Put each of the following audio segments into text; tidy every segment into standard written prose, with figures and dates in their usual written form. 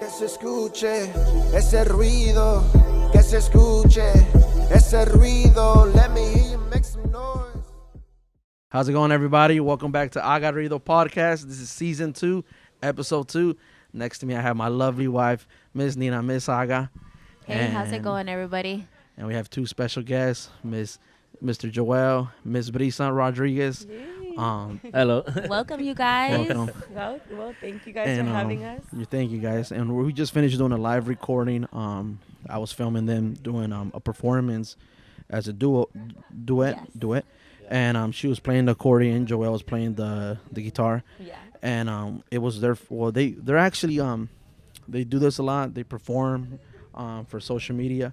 Que se escuche ese ruido, que se escuche ese ruido. Let me hear you make some noise. How's it going, everybody? Welcome back to AGA Ruido podcast. This is season 2, episode 2. Next to me, I have my lovely wife, Miss Nina, Miss Aga. Hey, how's it going, everybody? And we have 2 special guests, Mr. Joel, Miss Brisa Rodriguez. Hello. Welcome, you guys. Welcome. Well, thank you guys for having us. Thank you, guys. And we just finished doing a live recording. I was filming them doing a performance as a duet. Yes. And she was playing the accordion. Joel was playing the guitar. Yeah. And it was their. Well, they're actually they do this a lot. They perform for social media,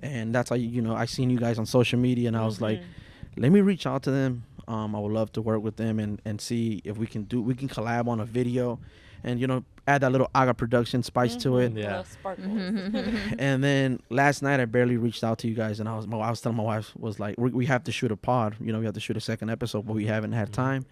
and that's how I seen you guys on social media, and I was like, let me reach out to them. I would love to work with them and see if we can collab on a video, and add that little AGA production spice to it. Yeah. And then last night I barely reached out to you guys, and I was telling my wife, was like, we have to shoot a pod. We have to shoot a second episode, but we haven't had time.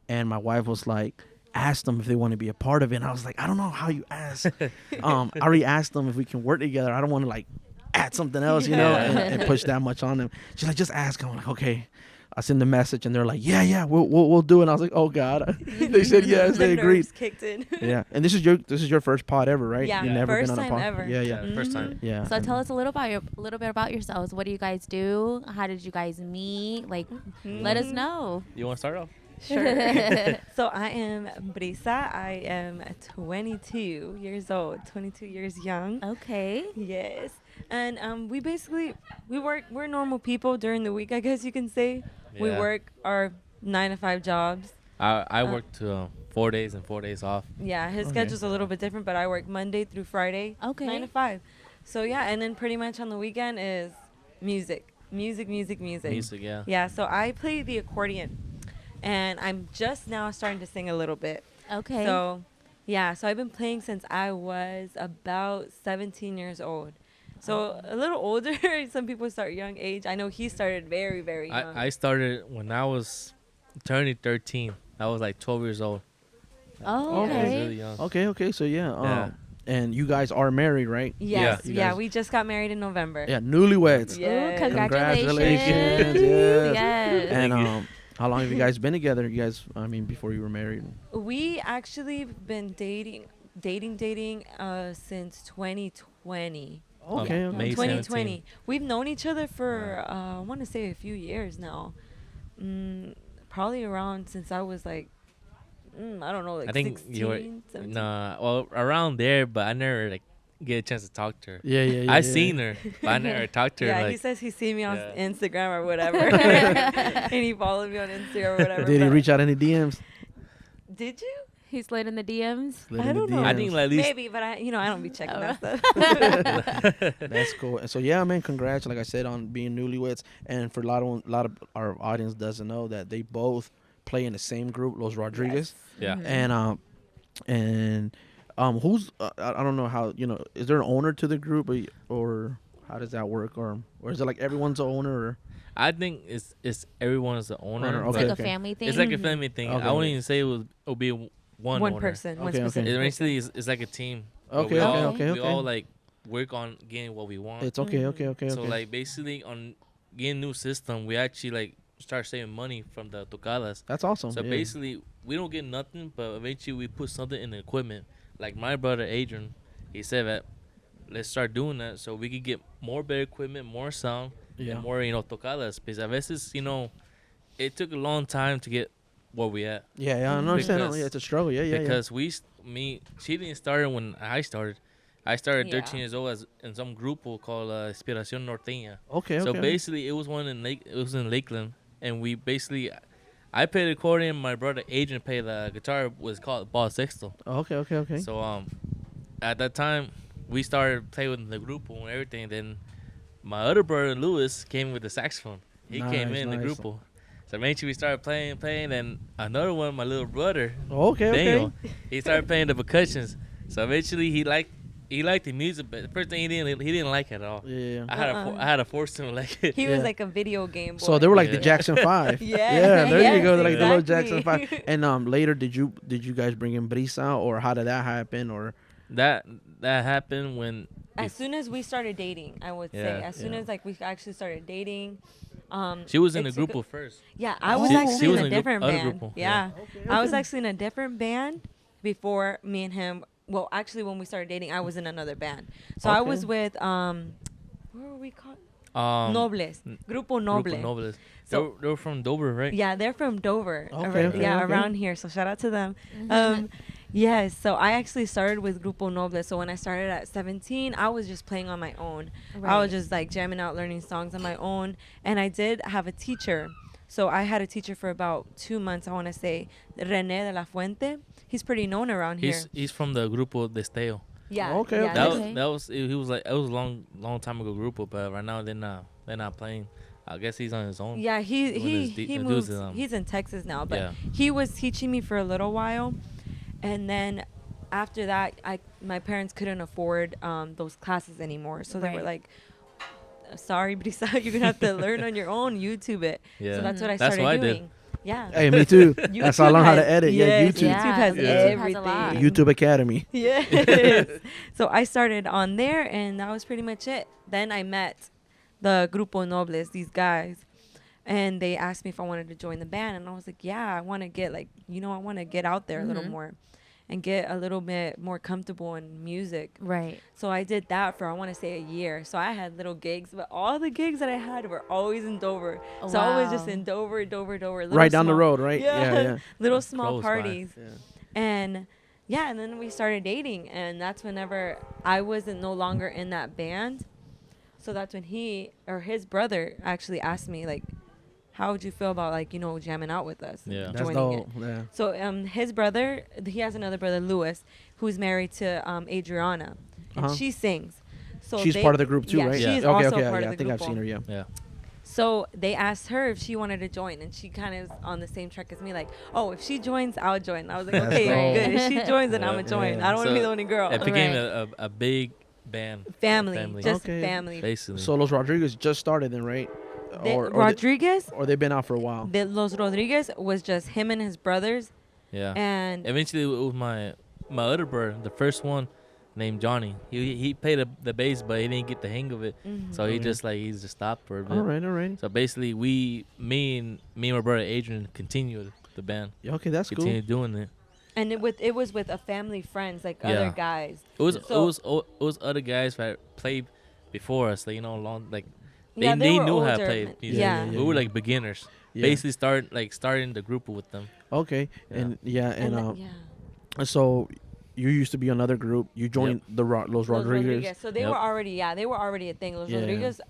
And my wife was like, ask them if they want to be a part of it. And I was like, I don't know how you ask. I already asked them if we can work together. I don't want to like add something else, and push that much on them. She's like, just ask them. I'm like, okay. I send the message and they're like, yeah, we'll do it. And I was like, oh God. They said yes, they agreed. Kicked in. Yeah, and this is your first pod ever, right? Yeah, You've never first been on a time pod. ever. Yeah. First time. Yeah. So tell us a little bit about yourselves. What do you guys do? How did you guys meet? Like, let us know. You want to start off? Sure. So I am Brisa. I am 22 years old, 22 years young. Okay. Yes. And we're normal people during the week, I guess you can say. We Yeah. work our 9 to 5 jobs. I work 4 days and 4 days off. Yeah, his Okay. schedule's a little bit different, but I work Monday through Friday, Okay. 9 to 5. So yeah, and then pretty much on the weekend is music. Music. Music, yeah. Yeah, so I play the accordion, and I'm just now starting to sing a little bit. Okay. So, yeah, so I've been playing since I was about 17 years old. So a little older. Some people start young age. I know he started very, very young. I started when I was turning 13. I was like 12 years old. Oh, I was okay. really young. Okay. So Yeah. and you guys are married, right? Yes, You yeah, guys- we just got married in November. Yeah, newlyweds. Yeah. Ooh, congratulations. Yes. Yes. And how long have you guys been together? You guys, before you were married. We actually been dating since 2020. Okay. Yeah. Okay. May 2020. 17. We've known each other for I want to say a few years now. Probably around since I was like I don't know, like I think 16, you were 17. around there, but I never like get a chance to talk to her. Yeah. I seen her, but I never talked to her. Yeah, Like, he says he seen me on Yeah. Instagram or whatever, and he followed me on Instagram or whatever. Did he but- reach out any DMs? Did you? He slid in the DMs. Slid I in the don't know. I DMs. think like at least Maybe, but I don't be checking Oh. that stuff. That's cool. And so yeah, man, congrats. Like I said, on being newlyweds. And for a lot of our audience doesn't know that they both play in the same group, Los Rodriguez. yeah. And who's I don't know how is there an owner to the group or how does that work or is it like everyone's the owner or? I think it's everyone's the owner. Owner, It's okay. like a family thing. It's like a family thing. Okay. I wouldn't even say it'll be one owner. person, one Okay, okay. specific It person. basically is like a team. Okay, We okay. all like work on getting what we want. It's okay. So like basically on getting new system, we actually like start saving money from the tocadas. That's awesome. So yeah. basically we don't get nothing, but eventually we put something in the equipment. Like my brother Adrian, he said that let's start doing that so we could get more better equipment, more sound, Yeah. and more tocadas. Because a veces it took a long time to get where we at. Yeah, I understand. Because- Yeah, it's a struggle. Yeah. Because she didn't start when I started. I started Yeah. 13 years old in some group called Inspiración Norteña. Okay. So basically, it was it was in Lakeland, and we basically, I played the accordion. My brother Adrian played the guitar. Was called Ball Sexto. Okay. So at that time, we started playing with the group and everything. Then my other brother Louis came with the saxophone. He came in the Nice. group. So eventually we started playing. Then another one, my little brother Okay. Daniel, he started playing the percussions. So eventually he liked the music, but the first thing he didn't like it at all. Yeah. I had to force him to like it. He Yeah. was like a video game boy. So they were like the Yeah. Jackson 5. Yeah. there you Yes, go. They're like the little exactly. Jackson 5. And later, did you guys bring in Brisa or how did that happen or? That that happened when As soon as we started dating, I would say. Yeah. As soon as like we actually started dating, she was in it a took group first. Yeah, I was She actually was in in a a group- different other band. group. Yeah. Okay, I was okay. actually in a different band before me and him. Well, actually, when we started dating, I was in another band. So I Okay. was with what were we called? Nobles, Grupo Grupo Noble. Nobles. So- They were from Dover, right? Yeah, they're from Dover. Okay, okay, yeah, okay. around here. So shout out to them. Yes, so I actually started with Grupo Noble. So when I started at 17, I was just playing on my own. I Right. was just like jamming out, learning songs on my own. And I did have a teacher. So I had a teacher for about 2 months, I want to say, René de la Fuente. He's pretty known around here. He's from the Grupo Destello. Yeah. Okay, yeah, okay. That this- was that was he was like it was a long time ago Grupo, but right now they're not playing. I guess he's on his own. Yeah, he When he his d- he the moved. dudes, He's in Texas now, but Yeah. he was teaching me for a little while, and then after that, my parents couldn't afford those classes anymore, so they were Right. like, "Sorry, Brisa, you're gonna have to learn on your own, YouTube it." Yeah. So that's what I That's started what I did. doing. Yeah. Hey, me too. That's how I learned how to edit. Yeah, Yes, YouTube. YouTube has Yeah, YouTube has a everything. lot. YouTube Academy. Yes. So I started on there, and that was pretty much it. Then I met the Grupo Nobles, these guys, and they asked me if I wanted to join the band, and I was like, yeah, I want to get I want to get out there a little more and get a little bit more comfortable in music. Right. So I did that for, I want to say, a year. So I had little gigs, but all the gigs that I had were always in Dover. Oh, So I was just wow. in Dover. Little Right down the small- road, right? Yeah. Yeah, Little small Close by. parties. yeah. And yeah, and then we started dating, and that's whenever I wasn't no longer in that band. So that's when his brother actually asked me, like, how would you feel about, like, jamming out with us? and Yeah. That's joining dope. it. Yeah. So his brother, he has another brother, Lewis, who's married to Adriana, and Uh-huh. she sings. So She's they- part of the group too, yeah, right? She's okay, also okay. part Yeah, of I the think I've grupo. seen her. Yeah. Yeah. So they asked her if she wanted to join, and she kind of is on the same track as me, like, oh, if she joins, I'll join. And I was like, That's okay, dope. good. If she joins, then Yeah. I'm gonna join. Yeah. I don't want to be So the only girl. It became Right. a big band. Family, just Okay. family. Basically. So Los Rodriguez just started then, right? Rodriguez, Or they've been out for a while. Los Rodriguez was just him and his brothers, yeah. and Eventually, it was my other brother, the first one, named Johnny. He played the bass, but he didn't get the hang of it, so he Mhm. he just stopped for a bit. All right. So basically, me and my brother Adrian continued the band, Yeah, okay, that's cool. continued doing it. and it was with a family friends, like Yeah. other guys. It was So- it was other guys that played before us, like Yeah, they they were knew how to older, play man. music. Yeah. We were like beginners. Yeah. Basically, starting the group with them. Okay, Yeah. and yeah, and yeah. so you used to be another group. You joined Los Los Rodriguez. So they Yep. were already a thing. Los Yeah. Rodriguez,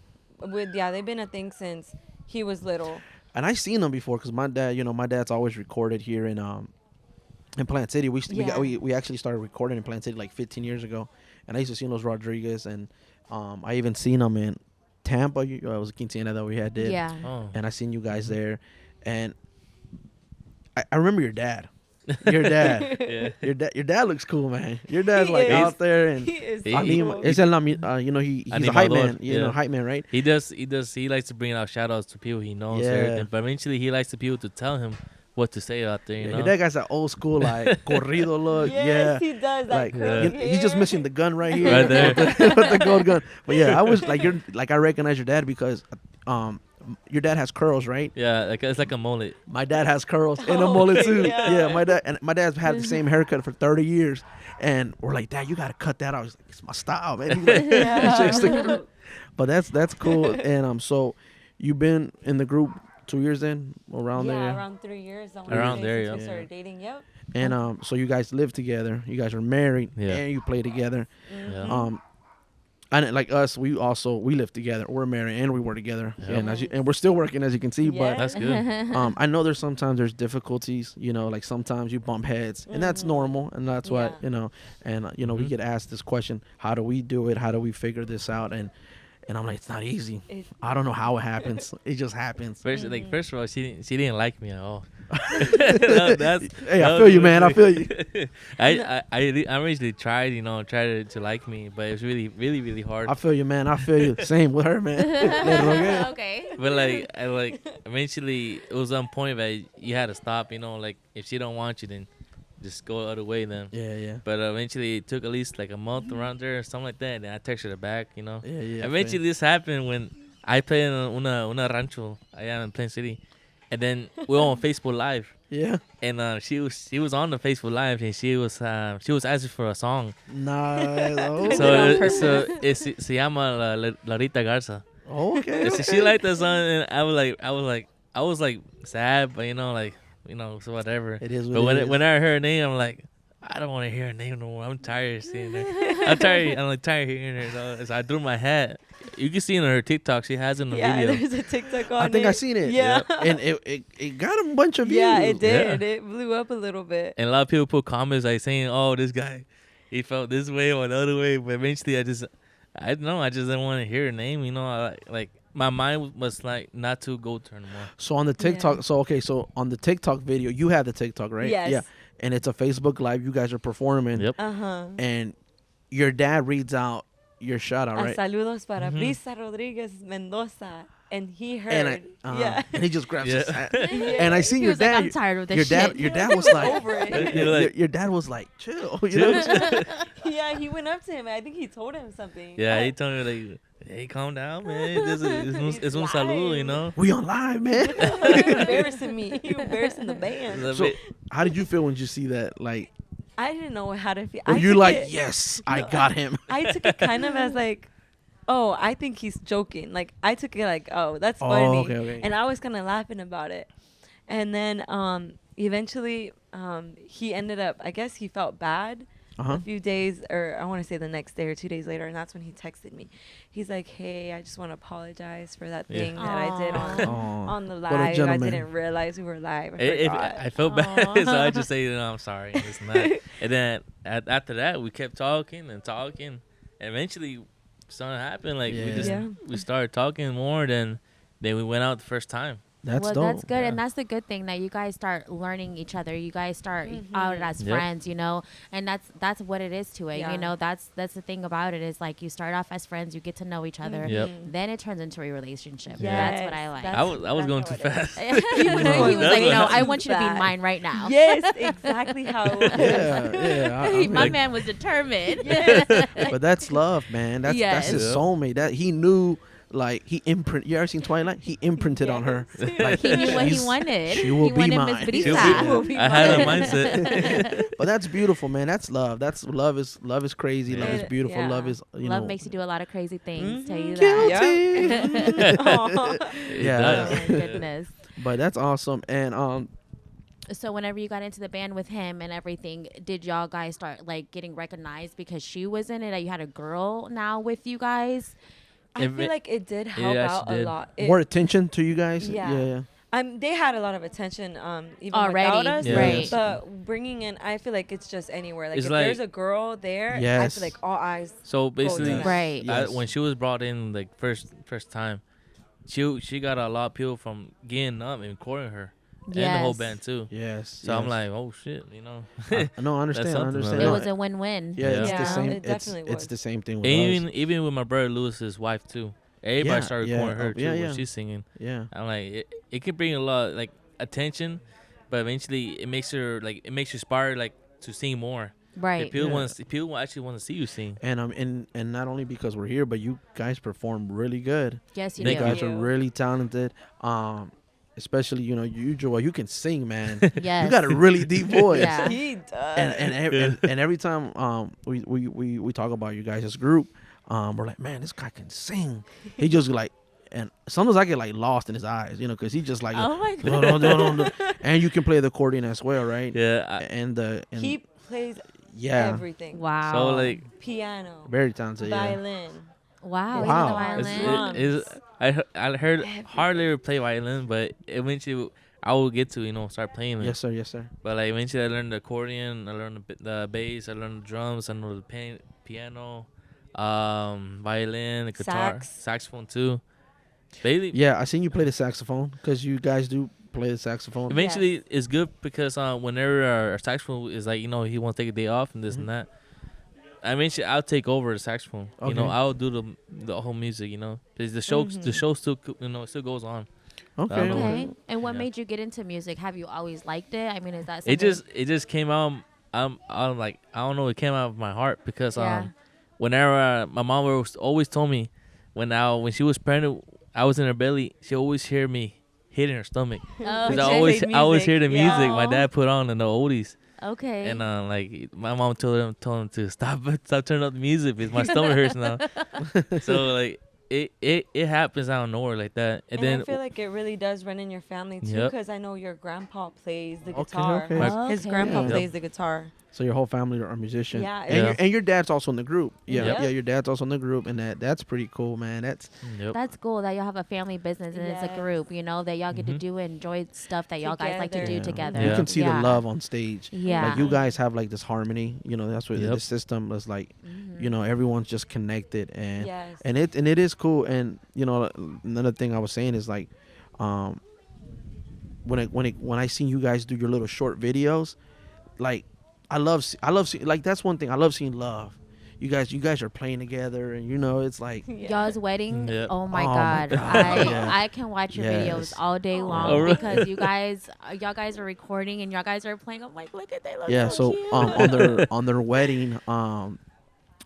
they've been a thing since he was little. And I seen them before because my dad's always recorded here in Plant City. Yeah. We actually started recording in Plant City like 15 years ago, and I used to see Los Rodriguez, and I even seen them in Tampa. It was a quinceañera that we had did, Yeah. Oh, and I seen you guys there, and I remember your dad. Your dad. yeah. Your dad looks cool, man. Your dad's He like is. out there, and He is. He- I mean, cool. he's a hype man. Hype man, right? He does. He likes to bring out shout outs to people he knows. Yeah. Everything. But eventually, he likes the people to tell him what to say out there. You Yeah, know. your dad got that old school like corrido look. Yes, yeah. he does. That Like curly he's just hair. missing the gun right here, Right there. with the gold gun. But yeah, I was like, I recognize your dad because, your dad has curls, right? Yeah, like it's like a mullet. My dad has curls and a Oh, mullet okay, too. yeah. Yeah, my dad's had the same haircut for 30 years, and we're like, Dad, you gotta cut that out. He's like, it's my style, man. He's like, Yeah. "Shakes the-" But that's cool. And so you've been in the group 2 years then, around yeah, there, around 3 years. I wanna Around say, there, since yeah. We started dating. Yep. and so you guys live together. You guys are married, Yeah. and you play together. Yeah. And like us, we live together. We're married and we work together, Yeah. and we're still working, as you can see. Yeah. That's good. But I know there's difficulties. Like sometimes you bump heads, and that's normal, and that's what Yeah. And we Mhm. get asked this question: how do we do it? How do we figure this out? And I'm like, it's not easy. I don't know how it happens. It just happens. First of all, she didn't like me at all. That's Hey, I feel you, man. I feel you. I originally tried, to like me, but it was really, really, really hard. I feel you, man. I feel you. Same with her, man. Okay. But eventually it was on point that you had to stop. Like if she don't want you, then just go the other way then. Yeah. But eventually, it took at least like a month around there or something like that. And then I texted her back, you know. Yeah. Eventually, this happened when I played in una rancho allá in Plain City. And then we were on Facebook Live. Yeah. And she was on the Facebook Live, and she was asking for a song. Nice. Oh. So se llama Larita Garza. Okay. So she liked the song, and I was like sad, but so whatever. It is what But it is. when I heard her name, I'm like, I don't want to hear her name no more. I'm tired of seeing her. I'm tired of hearing her. So I threw my hat. You can see in her TikTok, she has in the Yeah, video. there's a TikTok on I think it. I seen it. Yeah. And it got a bunch of views. Yeah, it did. Yeah. It blew up a little bit. And a lot of people put comments like saying, "Oh, this guy, he felt this way or the other way." But eventually, I don't know. I just didn't want to hear her name. Like my mind was like not to go to her anymore. So on the TikTok, so on the TikTok video, you have the TikTok, right? Yes. Yeah. And it's a Facebook Live. You guys are performing. Yep. And your dad reads out your shout out, right? Saludos para Mhm. Brisa Rodriguez Mendoza. And he heard. And and he just grabs his hat. Yeah. And I seen He your was like, dad. I'm tired of this shit. Your dad was like, Over it. You're like- your dad was like, chill. You know? Yeah, he went up to him. I think he told him something. Yeah, he told me like, "Hey, calm down, man. It's un saludo, you know." We on live, man. You're embarrassing me. You're embarrassing the band. So how did you feel when you see that? Like, I didn't know how to feel. were I you took like, it- yes, I got him? I took it kind of as like, oh, I think he's joking. Like I took it like, oh, that's funny. okay. And I was kind of laughing about it. And then eventually he ended up, I guess he felt bad a few days, or I want to say the next day or 2 days later, and that's when he texted me. He's like, hey, I just want to apologize for that thing that I did on the What a live. I gentleman. didn't realize we were live. I felt bad, so I just say, I'm sorry, and this and that. And then after that, we kept talking and talking. And eventually, something happened. Like we started talking more than we went out the first time. That's dope. That's good, Yeah. and that's the good thing that you guys start learning each other. You guys start out as Yep. friends, and that's what it is to it. Yeah. That's the thing about it is like you start off as friends, you get to know each other, Yep. then it turns into a relationship. Yeah. That's what I like. I was going too fast. he was like, no, I want you to be Bad. mine right now. Yes, exactly how it was. Yeah. I My mean, man was determined. but that's love, man. That's his Yes. soulmate. That he knew. Like he You ever seen Twilight? He imprinted on her. Like He knew what he she's- wanted. She will he be wanted mine. Miss She'll Brisa. be- I had a mindset. But that's beautiful, man. That's love. That's love is crazy. Love is Yeah. beautiful. Yeah. Love is Love makes you do a lot of crazy things. Tell you guilty. that. Aw. Yeah. Oh my goodness. But that's awesome. And So whenever you got into the band with him and everything, did y'all guys start like getting recognized because she was in it? You had a girl now with you guys. I If feel it- like it did help actually out a did. lot. more attention to you guys. Yeah. They had a lot of attention even Already, without us. Yeah. right. But bringing in, I feel like it's just anywhere. Like It's if like- there's a girl there, I Yes. feel like all eyes. So basically, that. Right. Yes. when she was brought in like first time, she got a lot of people from getting up and recording her, and the whole Yes. band too. Yes. So I'm like, oh shit, no, I understand. I something, understand. man. It No, was a win-win. yeah, it's Yeah, the same. it definitely It's was. the same thing with And us. even with my brother Lewis's wife too. Everybody Yeah, started yeah, recording her too yeah, when yeah. she's singing. Yeah. I'm like, it can bring a lot like attention, but eventually it makes you inspired like to sing more. Right. If people Yeah. people actually want to see you sing. And and not only because we're here, but you guys perform really good. Yes, you You do. guys are you. really talented. Especially you, Joel. You can sing, man. Yes. You got a really deep voice. Yeah. He does. And every time we talk about you guys as a group, we're like, man, this guy can sing. He just like, and sometimes I get like lost in his eyes, because he just like, Oh my no. And you can play the accordion as well, right? Yeah. And he plays yeah, everything. Wow. So like, Piano, very talented. Yeah. violin. Wow. Wow. Wow. It's- Violin. I heard hardly ever play violin, but eventually I will get to start playing it. Yes, sir. Yes, sir. But like eventually I learned the accordion, I learned the bass, I learned the drums, I know the piano, violin, the guitar, saxophone too. Basically, Yeah, I seen you play the saxophone because you guys do play the saxophone. eventually it's good because whenever our saxophone is like he wants to take a day off and this and that, eventually I'll take over the saxophone. Okay. I'll do the whole music. Because the show still still goes on. Okay. Okay. And what Yeah. made you get into music? Have you always liked it? I mean, is that It something? just came out. I'm like, I don't know. It came out of my heart because Yeah. whenever my mom always told me when she was pregnant, I was in her belly. She always hear me hitting her stomach Oh, because okay. I always hear the Yeah. music my Aw. dad put on in the oldies. Okay. And like my mom told him to stop turning up the music because my stomach hurts now. So like it happens out of nowhere like that, and And then I feel like it really does run in your family too, Yep. because I know your grandpa plays the Okay, guitar. okay. His Okay. grandpa Yeah. plays the guitar. So your whole family are musicians. Yeah, And, Yeah. and your dad's also in the group. Yeah, Yep. yeah. Your dad's also in the group, and that's pretty cool, man. That's yep. That's cool that y'all have a family business and it's a Yes. group, you know, that y'all get to Mhm. do and enjoy stuff that y'all guys like to do yeah. together. You Yeah. can see Yeah. the love on stage. Yeah. Like you guys have like this harmony. You know, that's what Yep. the system is like. Mhm. You know, everyone's just connected, and Yes. and it is cool. And you know, another thing I was saying is like, when I seen you guys do your little short videos, like I love seeing, like that's one thing I love seeing love. You guys are playing together, and you know it's like Y'all's wedding. Yep. Oh my Oh my God. God, yeah. I can watch your videos Yes. all day long Oh, really? because y'all guys are recording and y'all guys are playing. I'm like, look at they look yeah. so So cute. on their wedding,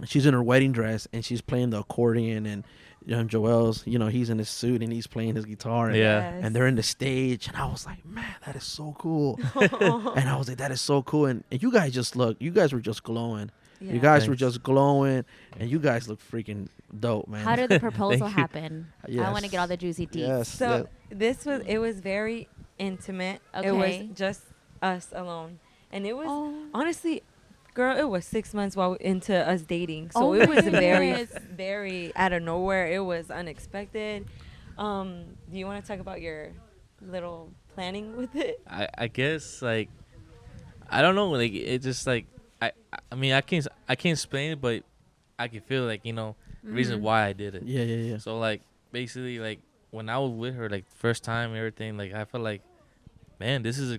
she's in her wedding dress and she's playing the accordion, and Joel's, he's in his suit and he's playing his guitar, and, Yeah. and they're in the stage, and I was like, man, that is so cool. And I was like, that is so cool. And you guys were just glowing. You guys were Thanks. just glowing, and you guys look freaking dope, man. How did the proposal Thank you. happen? I Yes. want to get all the juicy deets. Yes. So it was very intimate. It was Okay. just us alone, and it was Oh. honestly, girl, it was 6 months into us dating. So Oh it my was very, goodness. very out of nowhere. It was unexpected. Do you want to talk about your little planning with it? I guess like I don't know, like it just like I mean I can't explain it, but I can feel like the reason Mhm. why I did it. Yeah. So like basically like when I was with her like first time and everything, like I felt like, man, this is a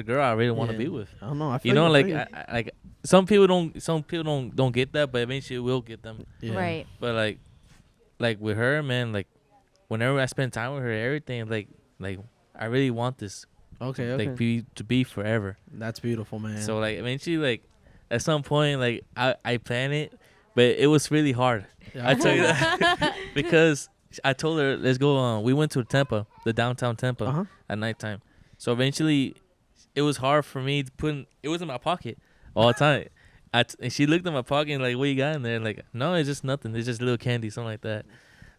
girl I really want to Yeah. be with. I don't know. I feel You know, I like feel you. like some people don't get that, but eventually will get them. Yeah. Right. But like with her, man, like whenever I spend time with her, everything like I really want this Okay. like to be forever. That's beautiful, man. So like eventually like at some point like I planned it, but it was really hard. Yeah, I tell you that because I told her let's go. We went to Tampa, the downtown Tampa, Uh-huh. at nighttime. So eventually, it was hard for me to it was in my pocket all the time. And she looked at my pocket and like, what you got in there? Like, no, it's just nothing. It's just little candy, something like that.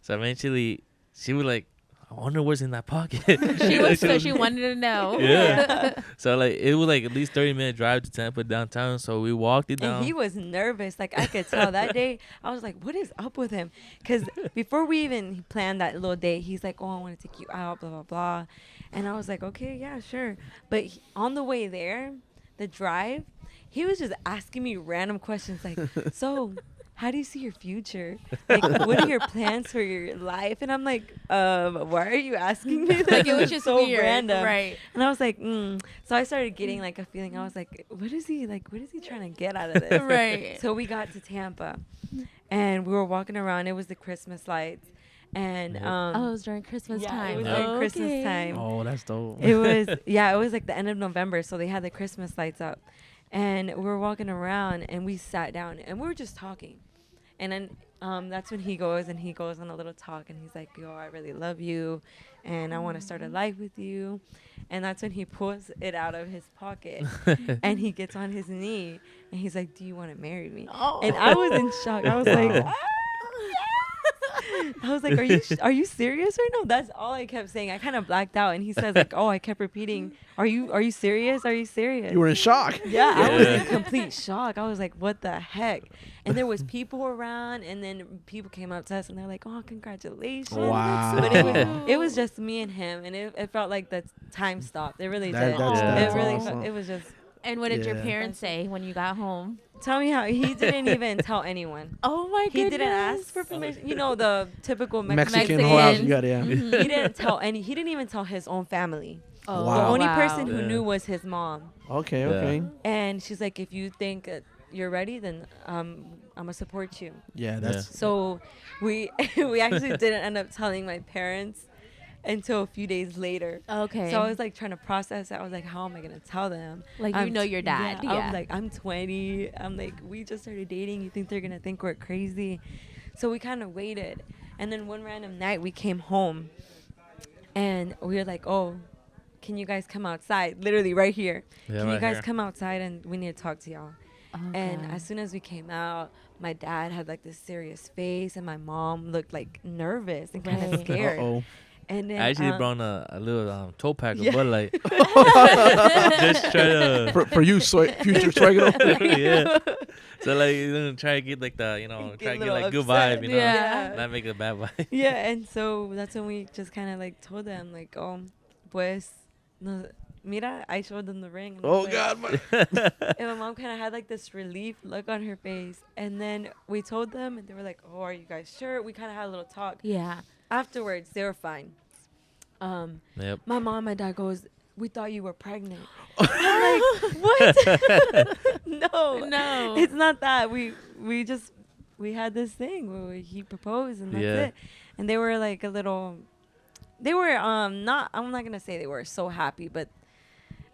So eventually, she was like, I wonder what's in that pocket. She wanted to know. Yeah. So like it was like at least 30-minute drive to Tampa downtown. So we walked it down. And he was nervous. Like, I could tell that day. I was like, what is up with him? Because before we even planned that little date, he's like, oh, I want to take you out, blah, blah, blah. And I was like, okay, yeah, sure. But on the way there, the drive, he was just asking me random questions like, so how do you see your future? Like, what are your plans for your life? And I'm like, why are you asking me this? Like, it was It's just so weird. random. Right. And I was like, So I started getting like a feeling. I was like, what is he trying to get out of this? Right. So we got to Tampa, and we were walking around. It was the Christmas lights, and Yep. Oh, it was during Christmas yeah, time. it was Yep. during Christmas time. Oh, that's dope. It was it was like the end of November, so they had the Christmas lights up, and we were walking around, and we sat down, and we were just talking, and then that's when he goes on a little talk, and he's like, yo, I really love you, and I want to start a life with you, and that's when he pulls it out of his pocket, and he gets on his knee, and he's like, do you want to marry me? Oh. And I was in shock. I was like, Wow. I was like, are you serious right now? That's all I kept saying. I kind of blacked out, and he says like, oh, I kept repeating, are you serious? Are you serious? You were in shock. Yeah, I was in Yeah. complete shock. I was like, what the heck? And there was people around, and then people came up to us, and they're like, oh, congratulations. Wow. But it was just me and him, and it felt like the time stopped. It really did. that's It really awesome. it was just, And what did your Yeah. parents say when you got home? tell me how, he didn't even tell anyone. Oh my He goodness. didn't ask for permission. You know, the typical Mexican Mexican. whole house. You got it. Yeah. Mhm. He didn't tell he didn't even tell his own family. Oh, Wow. The only wow. person who Yeah. knew was his mom. Okay. Yeah. Okay. And she's like, if you think you're ready, then I'm gonna support you. Yeah. That's So we we actually didn't end up telling my parents, until a few days later. Okay. So I was like trying to process it. I was like, how am I gonna tell them? Like, you know your dad. Yeah. Yeah. I'm like, I'm 20. I'm like, we just started dating. You think they're gonna think we're crazy? So we kind of waited. And then one random night we came home, and we were like, oh, can you guys come outside? Literally right here. Yeah, Can you right guys here. come outside and we need to talk to y'all? And as soon as we came out, my dad had like this serious face, and my mom looked like nervous and kind of Right. scared. Uh-oh. And then I actually brought a little 12 pack Yeah. of Bud Light. Just try to. For you, future Swagger. Yeah. So like, you're gonna try to get like the, try to get like good vibe, Yeah. not make it a bad vibe. yeah, and so that's when we just kind of like told them like, oh, pues, no, mira, I showed them the ring. And I was Oh like- God, man. And my mom kind of had like this relief look on her face, and then we told them, and they were like, oh, are you guys sure? We kind of had a little talk. Yeah. Afterwards, they were fine. Yep. My mom, my dad goes, we thought you were pregnant. I'm like, what? No, No. it's not that. We had this thing where he proposed, and that's Yeah. it. And they were like a little. They were not. I'm not gonna say they were so happy, but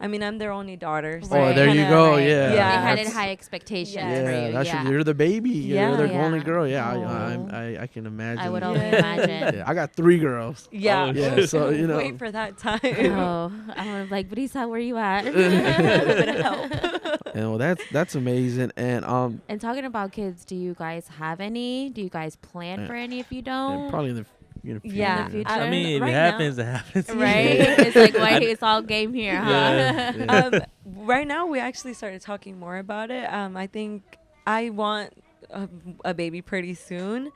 I mean, I'm their only daughter. So Right. Oh, there you kinda, go. Right. Yeah. They had That's- high expectations Yeah. for Yeah, you. that's Yeah. you're the baby. Yeah. You're the Yeah. only girl. Yeah, Aw. I can imagine. I would Yeah. only imagine. Yeah, I got 3 girls. Yeah. Oh, Yeah, so you know. Wait for that time. Oh, I was like, Brisa, where you at? A little bit of help. And well, that's amazing. And And talking about kids, do you guys have any? Do you guys plan for any if you don't? probably in the future. Yeah. future. I mean, if Right it now- happens, it happens. Right? It's like, why it's all game here, huh? Yeah. Yeah. Right now, we actually started talking more about it. I think I want a baby pretty soon.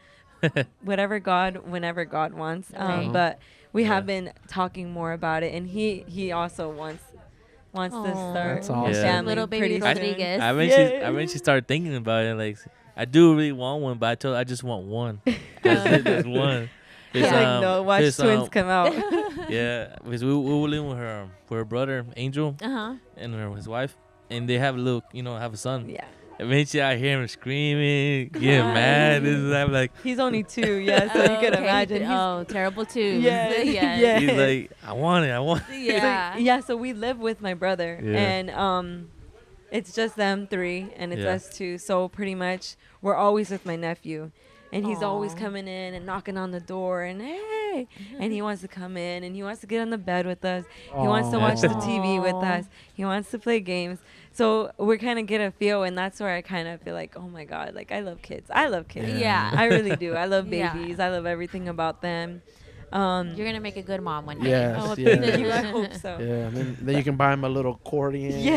Whenever God wants. Right. But we Yeah. have been talking more about it, and he also wants to Aw. start That's a awesome. Yeah. family Little baby pretty soon. Rodriguez. I Yeah. eventually started thinking about it. Like, I do really want one, but I just want one. That's it, just one. He's It's, like, no, watch 'cause, twins come out. Yeah, because we were living with her brother Angel Uh-huh. and his wife, and they have a little, have a son. Yeah. Eventually, I hear him screaming, getting Right. mad. This is I'm like, He's only 2, yeah, so you could Okay. imagine. Oh, terrible twos. Yeah. Yes. Yeah. he's like, I want it. Yeah. So, yeah, so we live with my brother, Yeah. and it's just them 3, and it's Yeah. us 2. So pretty much, we're always with my nephew, and he's always Aw. coming in and knocking on the door, and hey, and he wants to come in, and he wants to get on the bed with us. He wants to watch the TV with Aw. us. He wants to play games. So we're kind of get a feel, and that's where I kind of feel like, oh my God, like I love kids. I love kids. Yeah. I really do. I love Yeah. babies. I love everything about them. You're gonna make a good mom one day. Yes, Oh, yeah. thank you. I hope so. Yeah, and then you can buy him a little accordion. Yeah.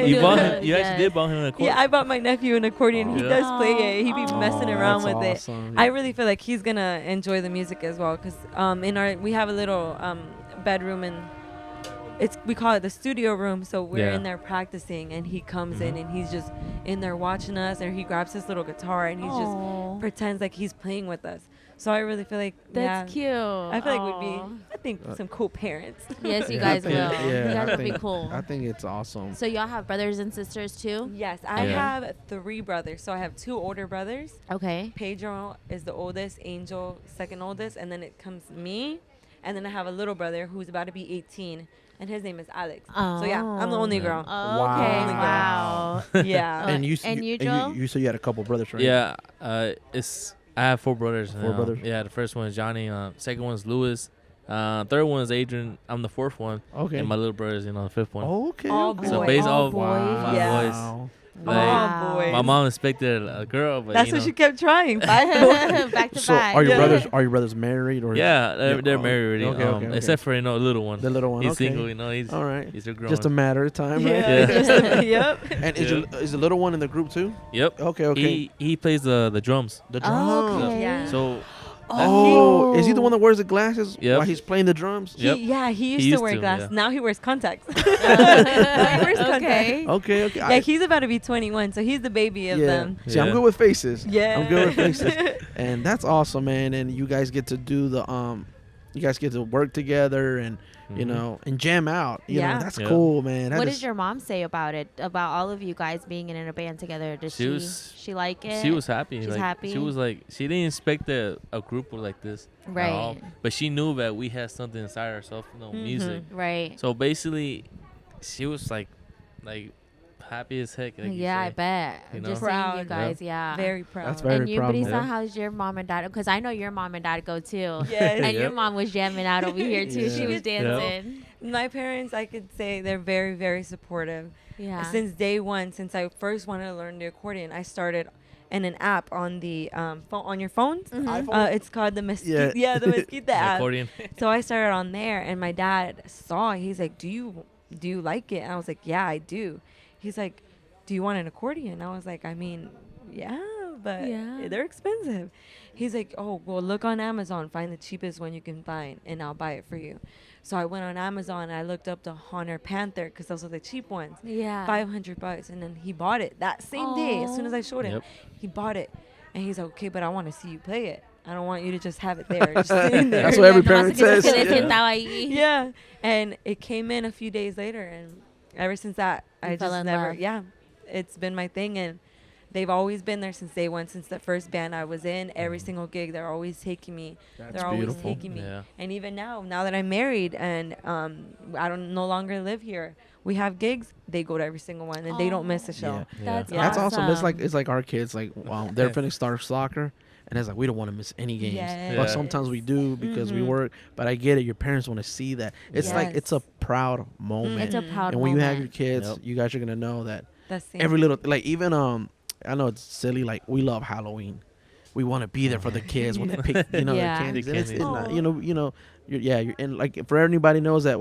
You Yeah. actually did buy him a quote. Yeah, I bought my nephew an accordion. He Yeah. does play it. He be Aw. messing around with it. Awesome. I really feel like he's gonna enjoy the music as well, cause we have a little bedroom, and we call it the studio room. So we're Yeah. in there practicing, and he comes in, Mhm. and he's just in there watching us, or he grabs his little guitar and he Aw. just pretends like he's playing with us. So I really feel like That's cute. I feel like we'd be Aw. I think some cool parents. Yes, you Yeah, guys I will. think- You yeah, guys I will be think- cool. I think it's awesome. So y'all have brothers and sisters too? Yes, I Yeah. have 3 brothers. So I have 2 older brothers. Okay. Pedro is the oldest, Angel second oldest, and then it comes me, and then I have a little brother who's about to be 18, and his name is Alex. So yeah, I'm the only girl. Okay. Wow. Wow. Yeah. And you, and you, and Joe? you said you had a couple brothers, right? Yeah, I have 4 brothers. 4 brothers? Yeah, the first one is Johnny. Second one is Louis. Third one is Adrian. I'm the 4th one. Okay. And my little brother is, the 5th one. Oh, okay. All okay. So boys. based All off boys. my Yeah. voice. Wow. Like, Oh, boys. my mom expected a girl, but That's you know. what she kept trying. Back to So back. are your Yeah. brothers married or? Yeah, Yeah, they're oh, married already. okay, okay. Except for the little one. The little one. He's okay. single. He's All right. he's a grown. Just a matter of time, right? Yeah. Yeah. Yep. And Yeah. is the little one in the group too? Yep. Okay, okay. He plays the drums. The Oh, drums. okay. Yeah. So Oh, is he the one that wears the glasses Yep. while he's playing the drums? Yep. He He used used to wear to, glasses. yeah. Now he wears contacts. Now he wears contacts. Okay. Okay, okay. Yeah, he's about to be 21, so he's the baby of them. See, I'm Yeah. good with faces. Yeah. I'm good with faces. And that's awesome, man. And you guys get to do you guys get to work together and you know, and jam out. You know, Yeah. that's Yeah. cool, man. That What is- did your mom say about it? About all of you guys being in a band together? Does she like it? She was happy. She's like, happy? She was like, she didn't expect a group like this at all. Right. But she knew that we had something inside ourselves, music. Right. So basically, she was like happy as heck. Like you Yeah, I say. bet. You know? Just seeing you Proud. guys, yeah. Very proud. That's very and you, proud, Brisa, man. how's your mom and dad? Because I know your mom and dad go too. Yes. And your Yep. mom was jamming out over here too. She Yeah. was dancing. My parents, I could say they're very, very supportive. Yeah. Since day one, since I first wanted to learn the accordion, I started in an app on the phone on your phones. It's called the Mesquite. Yeah. The Mesquite app. Accordion. So I started on there, and my dad saw it. He's like, "Do you like it?" And I was like, "Yeah, I do." He's like, "Do you want an accordion?" I was like, "I mean, yeah, but Yeah. they're expensive." He's like, "Oh, well, look on Amazon, find the cheapest one you can find, and I'll buy it for you." So I went on Amazon and I looked up the Honor Panther because those are the cheap ones. Yeah. $500, and then he bought it that same day. As soon as I showed him, Yep. he bought it, and he's like, "Okay, but I want to see you play it. I don't want you to just have it there, just sitting there." That's what every Nomás parent que se says. quede Yeah. sentado ahí. Yeah, and it came in a few days later, and ever since that, You I fell just in never. love. Yeah, it's been my thing, and they've always been there since day one. Since the first band I was in, every single gig, they're always taking me. That's They're always beautiful. taking me. Yeah. And even now that I'm married and I don't no longer live here, we have gigs. They go to every single one, and they don't miss a show. Yeah. That's Yeah. That's awesome. It's awesome. like our kids. Like, wow, they're finna start soccer, and it's like we don't want to miss any games. Yes. But sometimes we do because we work. But I get it. Your parents want to see that. It's like Yes. it's a proud moment. It's a proud and when you have your moment. kids, Yep. you guys are gonna know that That's the every little like even I know it's silly. Like we love Halloween. We want to be there for the kids when they pick Yeah. the candies. The And it's, candies. you're and like for everybody knows that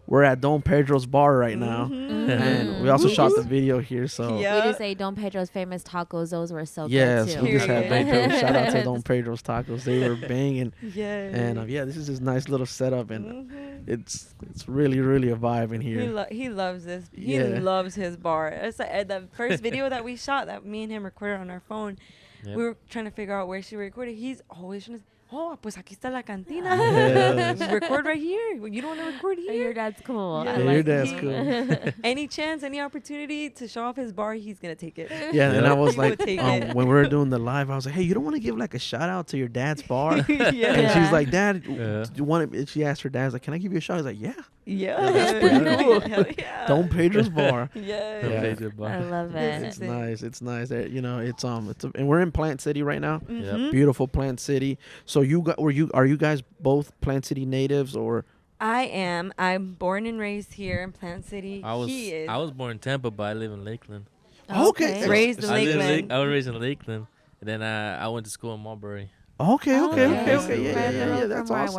we're at Don Pedro's bar right now, and we also shot the video here. So Yeah. We just say Don Pedro's famous tacos. Those were so yes, good too. we just had Don Period. Pedro. Shout out to Don Pedro's tacos. They were banging, Yeah. and this is his nice little setup, and it's really a vibe in here. He loves this. He Yeah. loves his bar. It's like, the first video that we shot that me and him recorded on our phone. Yep. We were trying to figure out where she recorded. He's always trying to. Oh, pues aquí está la cantina. Yes. Just record right here. You don't want to record Your here. dad's cool. Yeah. I Yeah, like your dad's it. cool. Any chance, any opportunity to show off his bar, he's gonna take it. Yeah, and I was He would like, take it. when we were doing the live, I was like, hey, you don't want to give like a shout out to your dad's bar? Yeah. And she's like, Dad, Yeah. do you want it? She asked her dad, like, can I give you a shot? He's like, yeah. Yeah. That's pretty cool. Hell yeah. Don Pedro's bar. Yeah. Yeah. Major bar. I love This it. It's nice. It's nice. And we're in Plant City right now. Mhm. Beautiful Plant City. So are you guys both Plant City natives or? I am. I'm born and raised here in Plant City. He is. I was born in Tampa, but I live in Lakeland. Okay. Raised in I lived in Lakeland. I was raised in Lakeland, and then I went to school in Mulberry. Okay. Oh, Okay. okay. Okay. Yeah. Right Yeah. below Yeah. from That's where I awesome.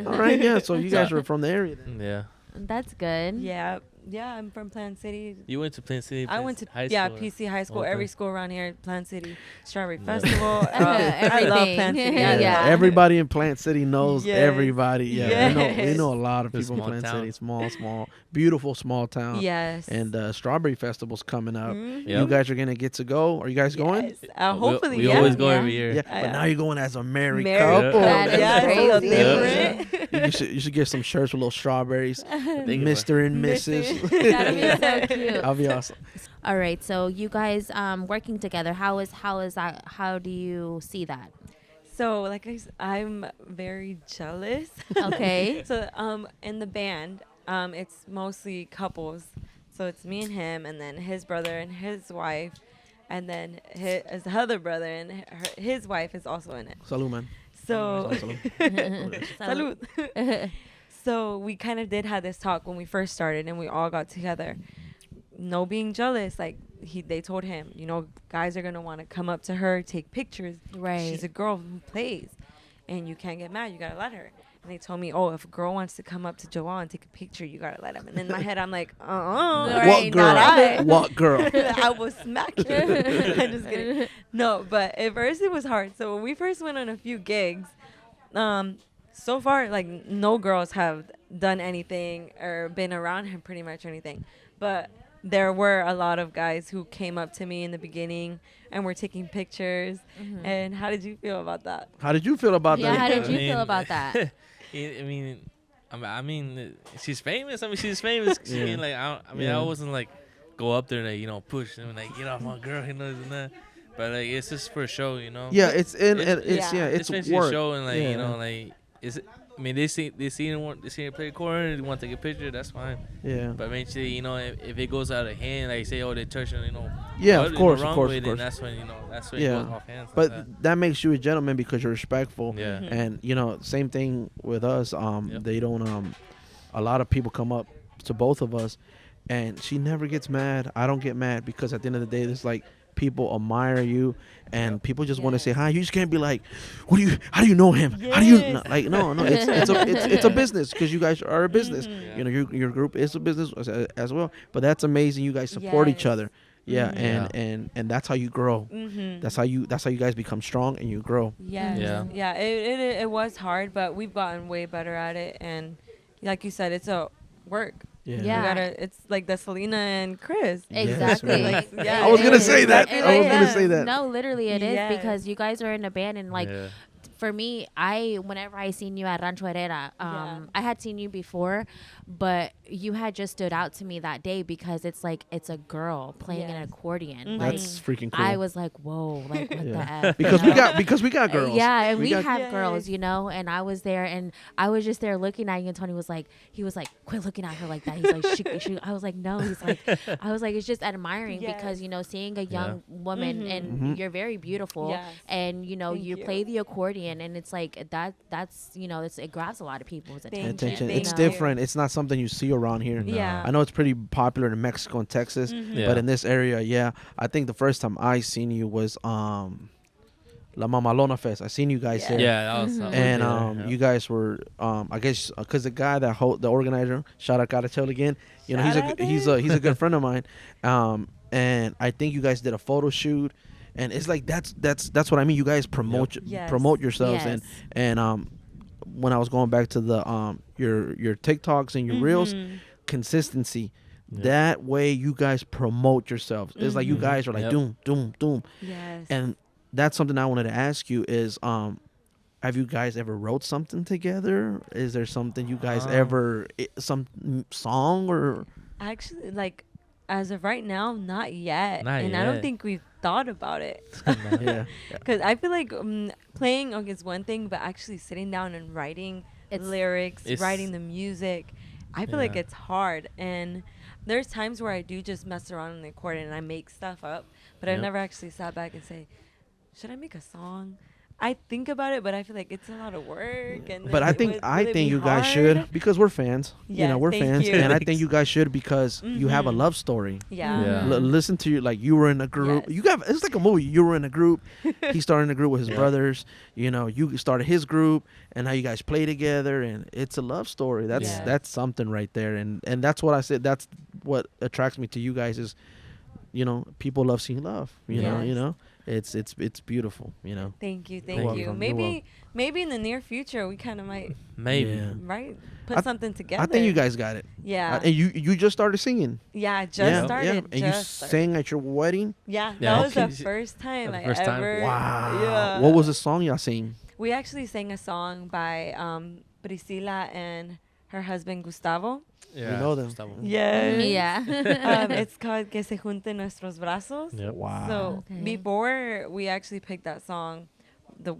work. All right. Yeah. So you guys are from the area then. Yeah. That's good. Yeah. Yeah, I'm from Plant City. You went to Plain City? I went to high yeah school? PC High School. Okay. Every school around here, Plant City, Strawberry Yeah. Festival. I love Everything. Plant City. Yeah. Yeah. Everybody in Plant City knows Yes. everybody. Yeah. We Yes. know a lot of It's a people in small Plant town. City. Small, beautiful small town. Yes. And Strawberry Festival's coming up. Mhm. You guys are gonna get to go. Are you guys going? Yes. Hopefully, we yeah. always go Yeah. every year. Yeah, but now you're going as a married Married couple. That is yeah, crazy. so different. You should get some shirts with little strawberries, Think Mr. and Mrs. That'd be so cute. That'll be awesome. All right, so you guys working together. How is that? How do you see that? So, like I'm very jealous. Okay. So, in the band, it's mostly couples. So it's me and him, and then his brother and his wife, and then his other brother and his wife is also in it. Salud, man. So, Salud. salud. So we kind of did have this talk when we first started, and we all got together. No being jealous, like they told him, guys are gonna want to come up to her, take pictures. Right. She's a girl who plays, and you can't get mad. You gotta let her. And they told me, oh, if a girl wants to come up to Joel and take a picture, you gotta let him. And in my head, I'm like, Right, What girl? not I. What girl? I will smack you. I'm just kidding. No, but at first it was hard. So when we first went on a few gigs, so far, like, no girls have done anything or been around him pretty much or anything. But there were a lot of guys who came up to me in the beginning and were taking pictures. And how did you feel about that? How did you feel about Yeah, that? how did you I feel mean, about that? I mean, I mean, she's famous. I mean, she's famous. Yeah. I mean, like, I wasn't like go up there and like, push and like get off my girl, and that. But like, it's just for a show, Yeah, it's it's basically work. a show, and like Yeah. like it's. I mean, they see it play a corner, they want to take a picture, that's fine. Yeah. But eventually, if it goes out of hand, like say, they touch it, Yeah, the of course, wrong of course, way, of then course. that's when it Yeah. goes off hands. But like that makes you a gentleman because you're respectful. that. Yeah. And same thing with us. Yep. They don't. A lot of people come up to both of us, and she never gets mad. I don't get mad because at the end of the day, there's like people admire you, and people just want to say hi. You just can't be like, how do you know him? How do you Yes. no? It's a business because you guys are a business. Yeah. Your group is a business as well. But that's amazing. You guys support each Yes. other. Yeah, Mhm. and that's how you grow. Mm-hmm. That's how you guys become strong and you grow. Yes. Yeah. Yeah. It was hard, but we've gotten way better at it. And like you said, it's a work. Yeah. Yeah. It's like the Selena and Chris. Yes, Exactly. man. Like, yeah, I was it gonna is. say that. It I was gonna is. say that. No, literally it is Yes. because you guys are in a band and like Yeah. for me, whenever I seen you at Rancho Herrera, Yeah. I had seen you before, but you had just stood out to me that day because it's a girl playing an Yes. accordion. Mhm. Like That's freaking cool. I was like, whoa, like what Yeah. the F? because you we know? got girls. Yeah, and we got- have Yes. girls, and I was there, and I was just there looking at you, and Tony was like, quit looking at her like that. He's like, she. I was like, no. He's like, I was like, it's just admiring because Yes. seeing a young woman Mhm. and Mhm. you're very beautiful, Yes. and you Thank you you. play the accordion, and it's like that's it grabs a lot of people's Thank attention. you. Attention. Thank It's you. different. It's not something you see around here. Yeah. I know it's pretty popular in Mexico and Texas, Yeah. but in this area, yeah. I think the first time I seen you was La Mamalona Fest. I seen you guys Yeah. there. Yeah, that was. And you guys were I guess because the guy the organizer, shout out Carachel again, Shout out he's a good friend of mine, and I think you guys did a photo shoot, and it's like that's what I mean. You guys promote Yes. promote yourselves, Yes. and when I was going back to the your TikToks and your reels, Mhm. consistency. Yeah. That way you guys promote yourselves. It's like you Mhm. guys are like Yep. doom doom doom, Yes. and that's something I wanted to ask you is have you guys ever wrote something together? Is there something you guys ever some song or Actually, like, as of right now, not yet. Not and I don't yet. think we've thought about it. yeah. Because I feel like playing is one thing, but actually sitting down and writing It's- lyrics, It's- writing the music, I feel like Yeah. it's hard. And there's times where I do just mess around on the accordion and I make stuff up, but I've Yep. never actually sat back and say, should I make a song? I think about it, but I feel like it's a lot of work. And But then I think will I it think be you guys hard? should because we're fans. Yes, we're thank fans, you. and I think you guys should because you have a Mhm. love story. Yeah. Yeah. Listen to you like you were in a group. Yes. You got it's like a movie. You were in a group. He started in a group with his Yeah. brothers. You started his group, and now you guys play together, and it's a love story. That's Yes. that's something right there, and that's what I said. That's what attracts me to you guys is, people love seeing love. You Yes. know, it's beautiful. Thank you, You're thank you. welcome, you're Maybe in the near future we kind of might Maybe. Yeah. put I- something together. I think you guys got it. Yeah. And you just started singing. Yeah, I just started. And you sang at your wedding. Yeah, Yeah, that was okay. the first time The I first time? ever. Wow. Yeah. What was the song y'all sing? We actually sang a song by Priscila and her husband Gustavo. Yeah. know them. Gustavo. Yes. Yeah. It's called Que se junten nuestros brazos. Yep. Wow. So Okay. before we actually picked that song,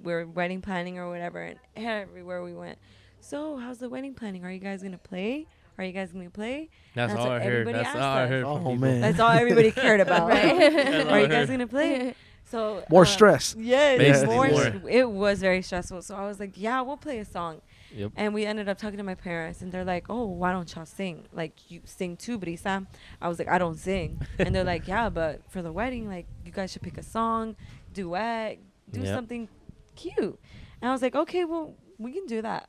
we're wedding planning or whatever, and everywhere we went. So how's the wedding planning? Are you guys gonna play? Are you guys gonna play? That's That's all what I heard. everybody That's all asked I us. heard Oh, from people. man. That's all everybody cared about. Right. That's all Are I you guys heard. gonna play? So More stress. Yes, Basically more. more. It was very stressful. So I was like, yeah, we'll play a song. Yep. And we ended up talking to my parents, and they're like, oh, why don't y'all sing? Like, you sing too, Brisa. I was like, I don't sing. And they're like, yeah, but for the wedding, like, you guys should pick a song, duet, do Yep. something cute. And I was like, okay, well, we can do that.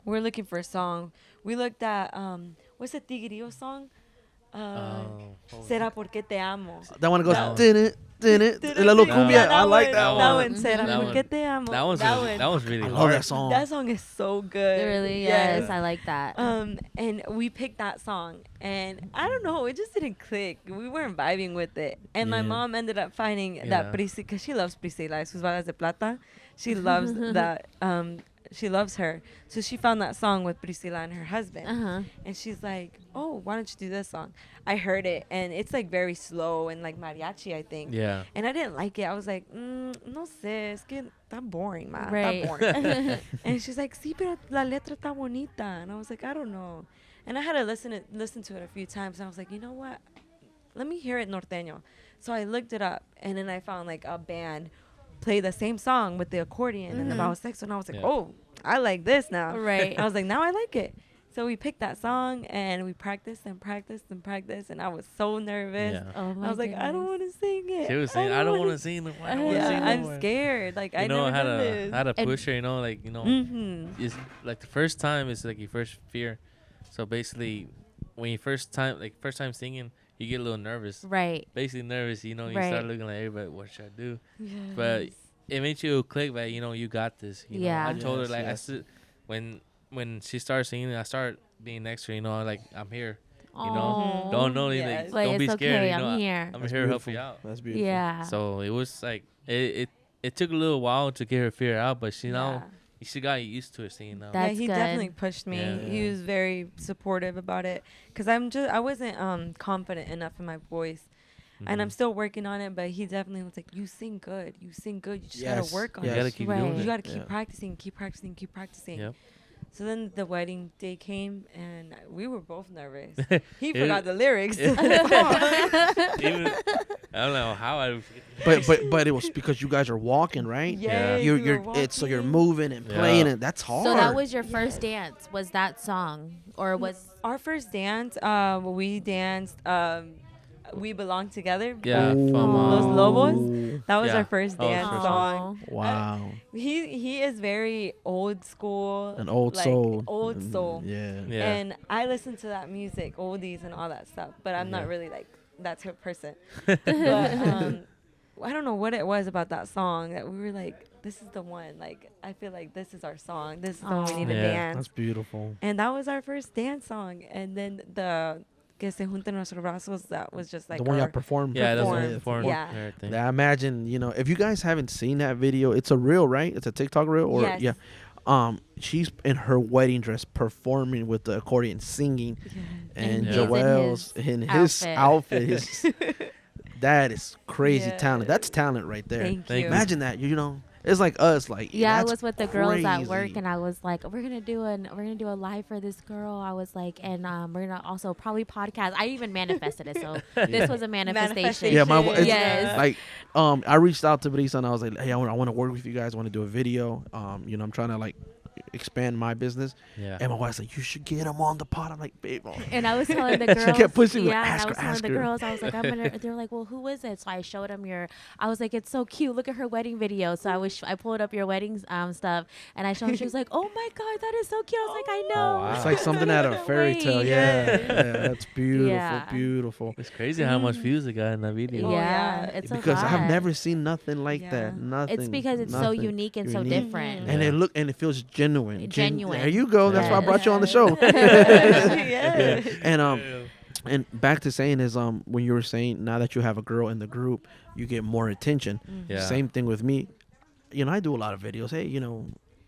We're looking for a song. We looked at, what's the Tigrillo song? Será porque te amo. That one goes That one. did it. La Locumbia. I like that That one. one. Será That porque one. te amo. That was really I hard. love that song. That song is so good. Really? Yes, I like that. And we picked that song, and I don't know, it just didn't click. We weren't vibing with it, and my Yeah. mom ended up finding Yeah. that Priscila, because she loves Priscila, sus balas de plata. She loves that she loves her. So she found that song with Priscilla and her husband. Uh-huh. And she's like, oh, why don't you do this song? I heard it, and it's like very slow and like mariachi, I think. Yeah. And I didn't like it. I was like, no sé, es que está boring, man. Right. Está boring. And she's like, sí, pero la letra está bonita. And I was like, I don't know. And I had to listen to it a few times. And I was like, you know what? Let me hear it norteño. So I looked it up, and then I found like a band play the same song with the accordion and about sex. And I was like, oh, I like this now. Right. I was like, now I like it. So we picked that song, and we practiced and practiced and practiced. And I was so nervous. Yeah. Oh my I was like, I don't want to sing it. She was saying, I don't want to sing the one. Yeah, I'm scared. Like, I never done this. I had to push her, like, it's like the first time is like your first fear. So basically, when you first time singing, you get a little nervous. Right. Basically nervous, you Right. start looking like everybody, what should I do? Yes. But eventually it'll click that, you got this. Yeah. I told her, like, Yes. when she started singing, I started being next to her, like, I'm here. Aw. Don't know, Yes. Like, don't be it's scared. okay, I'm here. I'm That's here to help beautiful. you out. That's beautiful. Yeah. So it was like it took a little while to get her fear out, but she got used to it singing now. That's he good. definitely pushed me. Yeah. He was very supportive about it, because I wasn't confident enough in my voice, and I'm still working on it. But he definitely was like, "You sing good. You sing good. You just Yes. gotta work on You it. gotta keep Right. doing You it. gotta keep Yeah. practicing, keep practicing, keep practicing." Yep. So then the wedding day came, and we were both nervous. He It forgot the lyrics. Even, I don't know how I. But it was because you guys are walking, right? Yes, You're we were you're walking. moving and Yeah. playing it. That's hard. So that was your first dance? Was that song, or was? Our first dance. We danced. We Belong Together. Yeah, Ooh. from Los Lobos. That was Yeah. our first That was dance first song. Wow. He is very old school. An old like, soul. Old soul. Yeah. Yeah. And I listen to that music, oldies and all that stuff. But I'm not Yeah. really like that type of person. But I don't know what it was about that song that we were like, this is the one. Like, I feel like this is our song. This is the one we need to Yeah. dance. That's beautiful. And that was our first dance song. And then the Que se junten nuestros brazos, that was just like The one y'all our, performed. Yeah, that's performed. foreign. Yeah. Everything. I imagine, if you guys haven't seen that video, it's a reel, right? It's a TikTok reel, or Yes. yeah. She's in her wedding dress performing with the accordion, singing, and he's Joel's in his outfit. outfit. That is crazy Yeah. talent. That's talent right there. Thank you. you. Imagine that. It's like us. Like Yeah, I that's was with the girls at work, crazy. and I was like, we're gonna do a live for this girl. I was like, and we're gonna also probably podcast. I even manifested it, so this was a manifestation. Yeah, it's Yes. like I reached out to Brisa and I was like, hey, I want to work with you guys. I want to do a video. I'm trying to like expand my business. Yeah. And my wife's like, you should get him on the pod. I'm like, babe. And I was telling the girls. kept pushing me, Yeah, ask and I was her, telling ask the her. girls. I was like, They're like, well, who is it? So I showed them I was like, it's so cute. Look at her wedding video. So I pulled up your wedding stuff, and I showed them. She was like, oh my god, that is so cute. I was like, I know. Oh, wow. It's like something out of a fairy Wait. tale. Yeah. That's beautiful. Yeah. Beautiful. It's crazy how much views it got in that video. Oh, Yeah, yeah. it's a Because I've lot. never seen nothing like Yeah. that. Nothing. It's because it's so nothing. unique and so Unique. different. And Yeah. it feels genuine. Genuine. There you go. That's why I Yes. brought you on the show. Yeah. And back to saying is when you were saying now that you have a girl in the group, you get more attention. Yeah. Same thing with me. I do a lot of videos. Hey,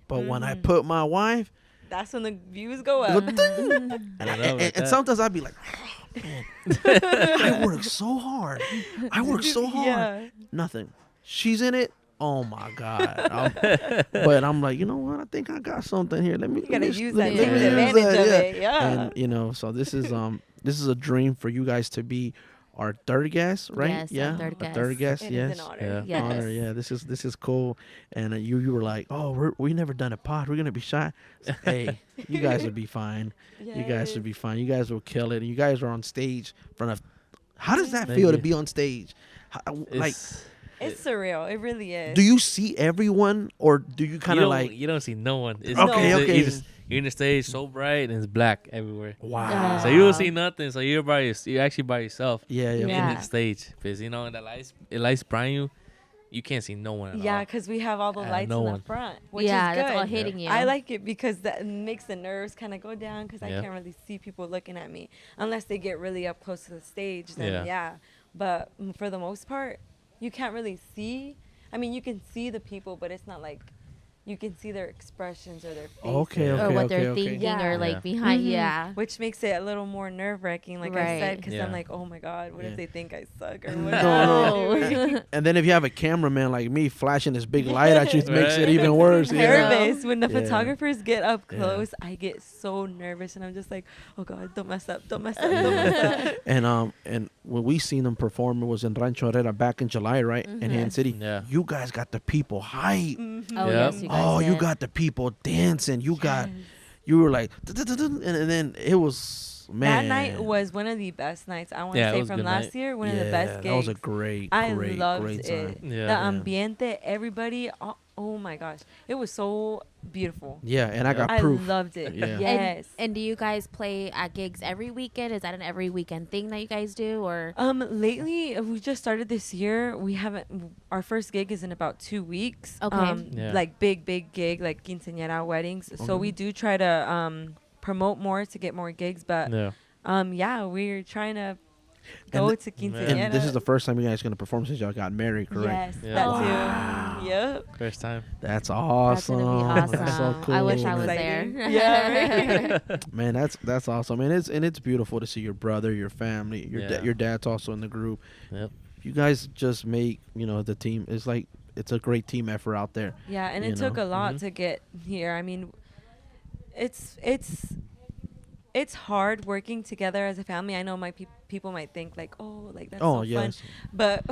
but when I Mhm. put my wife, That's when the views go it up. go ding. and sometimes I'd be like, oh, man, I work so hard. Yeah. Nothing. She's in it. Oh my God. But I'm like, you know what? I think I got something here. Let me You gotta use that. let Take me use advantage that, of yeah. it. Yeah. And so this is a dream for you guys to be our third guest, right? Yes, our yeah, third Our guest. third guest. It is Yes. an honor. Yeah. Yes. Honor. Yeah. This is cool. And you were like, oh, we never done a pod. We're gonna be shy. Hey, you guys would be fine. You guys would be fine. You guys will kill it. And you guys are on stage in front of. How does that Thank feel to you. be on stage? Like, It's surreal. It really is. do you see everyone, or do you kind of like? you don't see no one. It's Okay, it's- okay. You're in the stage so bright and it's black everywhere. Wow. So you don't see nothing. So you're actually by yourself Yeah. Yeah. Yeah. in the stage because the lights bright you can't see no one at Yeah, all. because we have all the lights no in one. the front, which Yeah, is good. that's all hitting you. I like it because that makes the nerves kind of go down because I Yeah. can't really see people looking at me unless they get really up close to the stage. Then Yeah. yeah. But for the most part, you can't really see. I mean, you can see the people, but it's not like you can see their expressions or their faces. Okay, or okay, what okay, they're okay. thinking, Yeah. or like Yeah. behind. Mhm. Yeah. Which makes it a little more nerve-wracking, like I said, Right. because Yeah. I'm like, oh my God, what Yeah. if they think I suck or what? No, am I no. doing? And then if you have a cameraman like me flashing this big light at you, it makes it Right. even worse. I you know? know. Nervous when the Yeah. photographers get up Yeah. close. I get so nervous, and I'm just like, oh God, don't mess up, don't mess up, don't mess up. And when we seen them perform, it was in Rancho Herrera back in July, right? In Mhm. Hand City. Yeah. You guys got the people hype. Mhm. Oh Yep. yes, you guys Oh, you did. got the people dancing. You got, Yes. you were like, and then it was, man. That night was one of the best nights. I want to Yeah, it say was a from good last night. year, one of the best gigs. That was a great, I great, loved great it. time. Yeah. The Yeah. ambiente, everybody. Oh my gosh, it was so beautiful. Yeah, and I got I proof. loved it. Yeah. Yes. And do you guys play at gigs every weekend? Is that an every weekend thing that you guys do, or? Lately we just started this year. We haven't. Our first gig is in about 2 weeks. Okay. Yeah. Like big gig, like quinceañera weddings. So Okay. we do try to promote more to get more gigs. But Yeah. yeah, we're trying to go th- to quinceañera. And this is the first time you guys gonna perform since y'all got married, correct? Yes, Yeah. that Wow. too. Yep. First time. That's That's awesome. gonna be awesome. That's so cool. I wish I was Exciting. there. Yeah, right. Man, that's awesome. And it's beautiful to see your brother, your family, Yeah. your dad's also in the group. Yep. You guys just make the team. It's like it's a great team effort out there. Yeah, and You it took know? a lot Mhm. to get here. I mean, it's hard working together as a family. I know my people might think like, oh, like that's Oh so yes. fun, but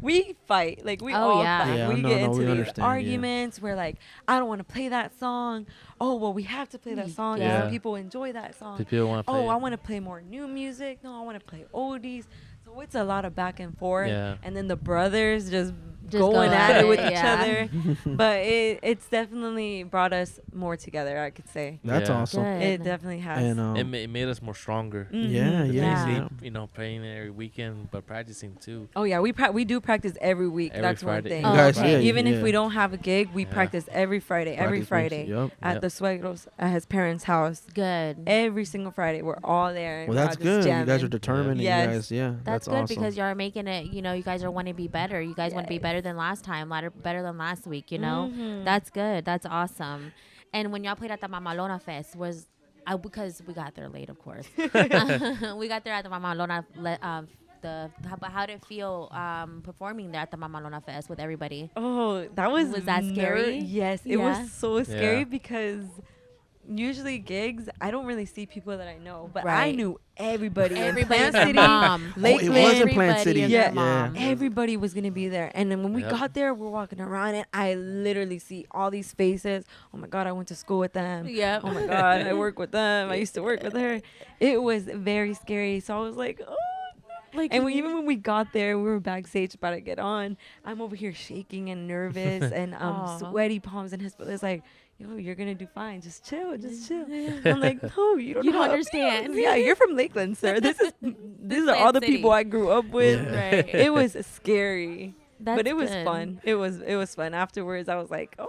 we fight. Like we Oh, all yeah. fight. Yeah, we no, get no, into we these understand, yeah. arguments. We're like, I don't want to play that song. Oh, well, we have to play that song. 'cause Yeah. people enjoy that song. The people want to play. Oh, I want to play more new music. No, I want to play oldies. So it's a lot of back and forth. Yeah. And then the brothers just Just going go at at it with it, each yeah. other. But it's definitely brought us more together, I could say. That's Yeah. awesome. Good. It definitely has. And It made us more stronger. Mhm. yeah, The yeah, busy, yeah. playing every weekend, but practicing too. Oh yeah, we do practice every week. Every That's Friday. one thing. You guys- Okay. yeah, Even if yeah. we don't have a gig, we Yeah. practice every Friday. Every Practice Friday makes- Yep. at Yep. the Suegros at his parents' house. Good. Every single Friday, we're all there. and Well, we're that's all just good. You guys are jamming. determined. Yes. And you guys, yeah, That's good awesome. because y'all are making it. You guys are wanting to be better. You guys want to be Yes. better than last time, better than last week. Mhm. That's good. That's awesome. And when y'all played at the Mamalona Fest, because we got there late, of course. We got there at the Mamalona. How did it feel performing there at the Mamalona Fest with everybody? Oh, that was that scary? Yes, it Yeah. was so scary Yeah. because usually gigs, I don't really see people that I know, but I Right. knew everybody. in Everybody Plant and their City, mom. Oh, it Lakeland, was in Plant Everybody City. and their Yeah. mom. Everybody was gonna be there, and then when we Yep. got there, we're walking around, and I literally see all these faces. Oh my God, I went to school with them. Yep. Oh my God, I work with them. I used to work with her. It was very scary. So I was like, oh. Like, And even when we got there, we were backstage about to get on. I'm over here shaking and nervous and Aw. sweaty palms. And his brother's like, yo, you're going to do fine. Just chill. Just chill. I'm like, no, you don't You know don't how it understand. feels." Yeah, you're from Lakeland, sir. These are all the City. people I grew up with. Yeah. Right. It was scary. That's but it was good. fun. It was fun. Afterwards, I was like, oh.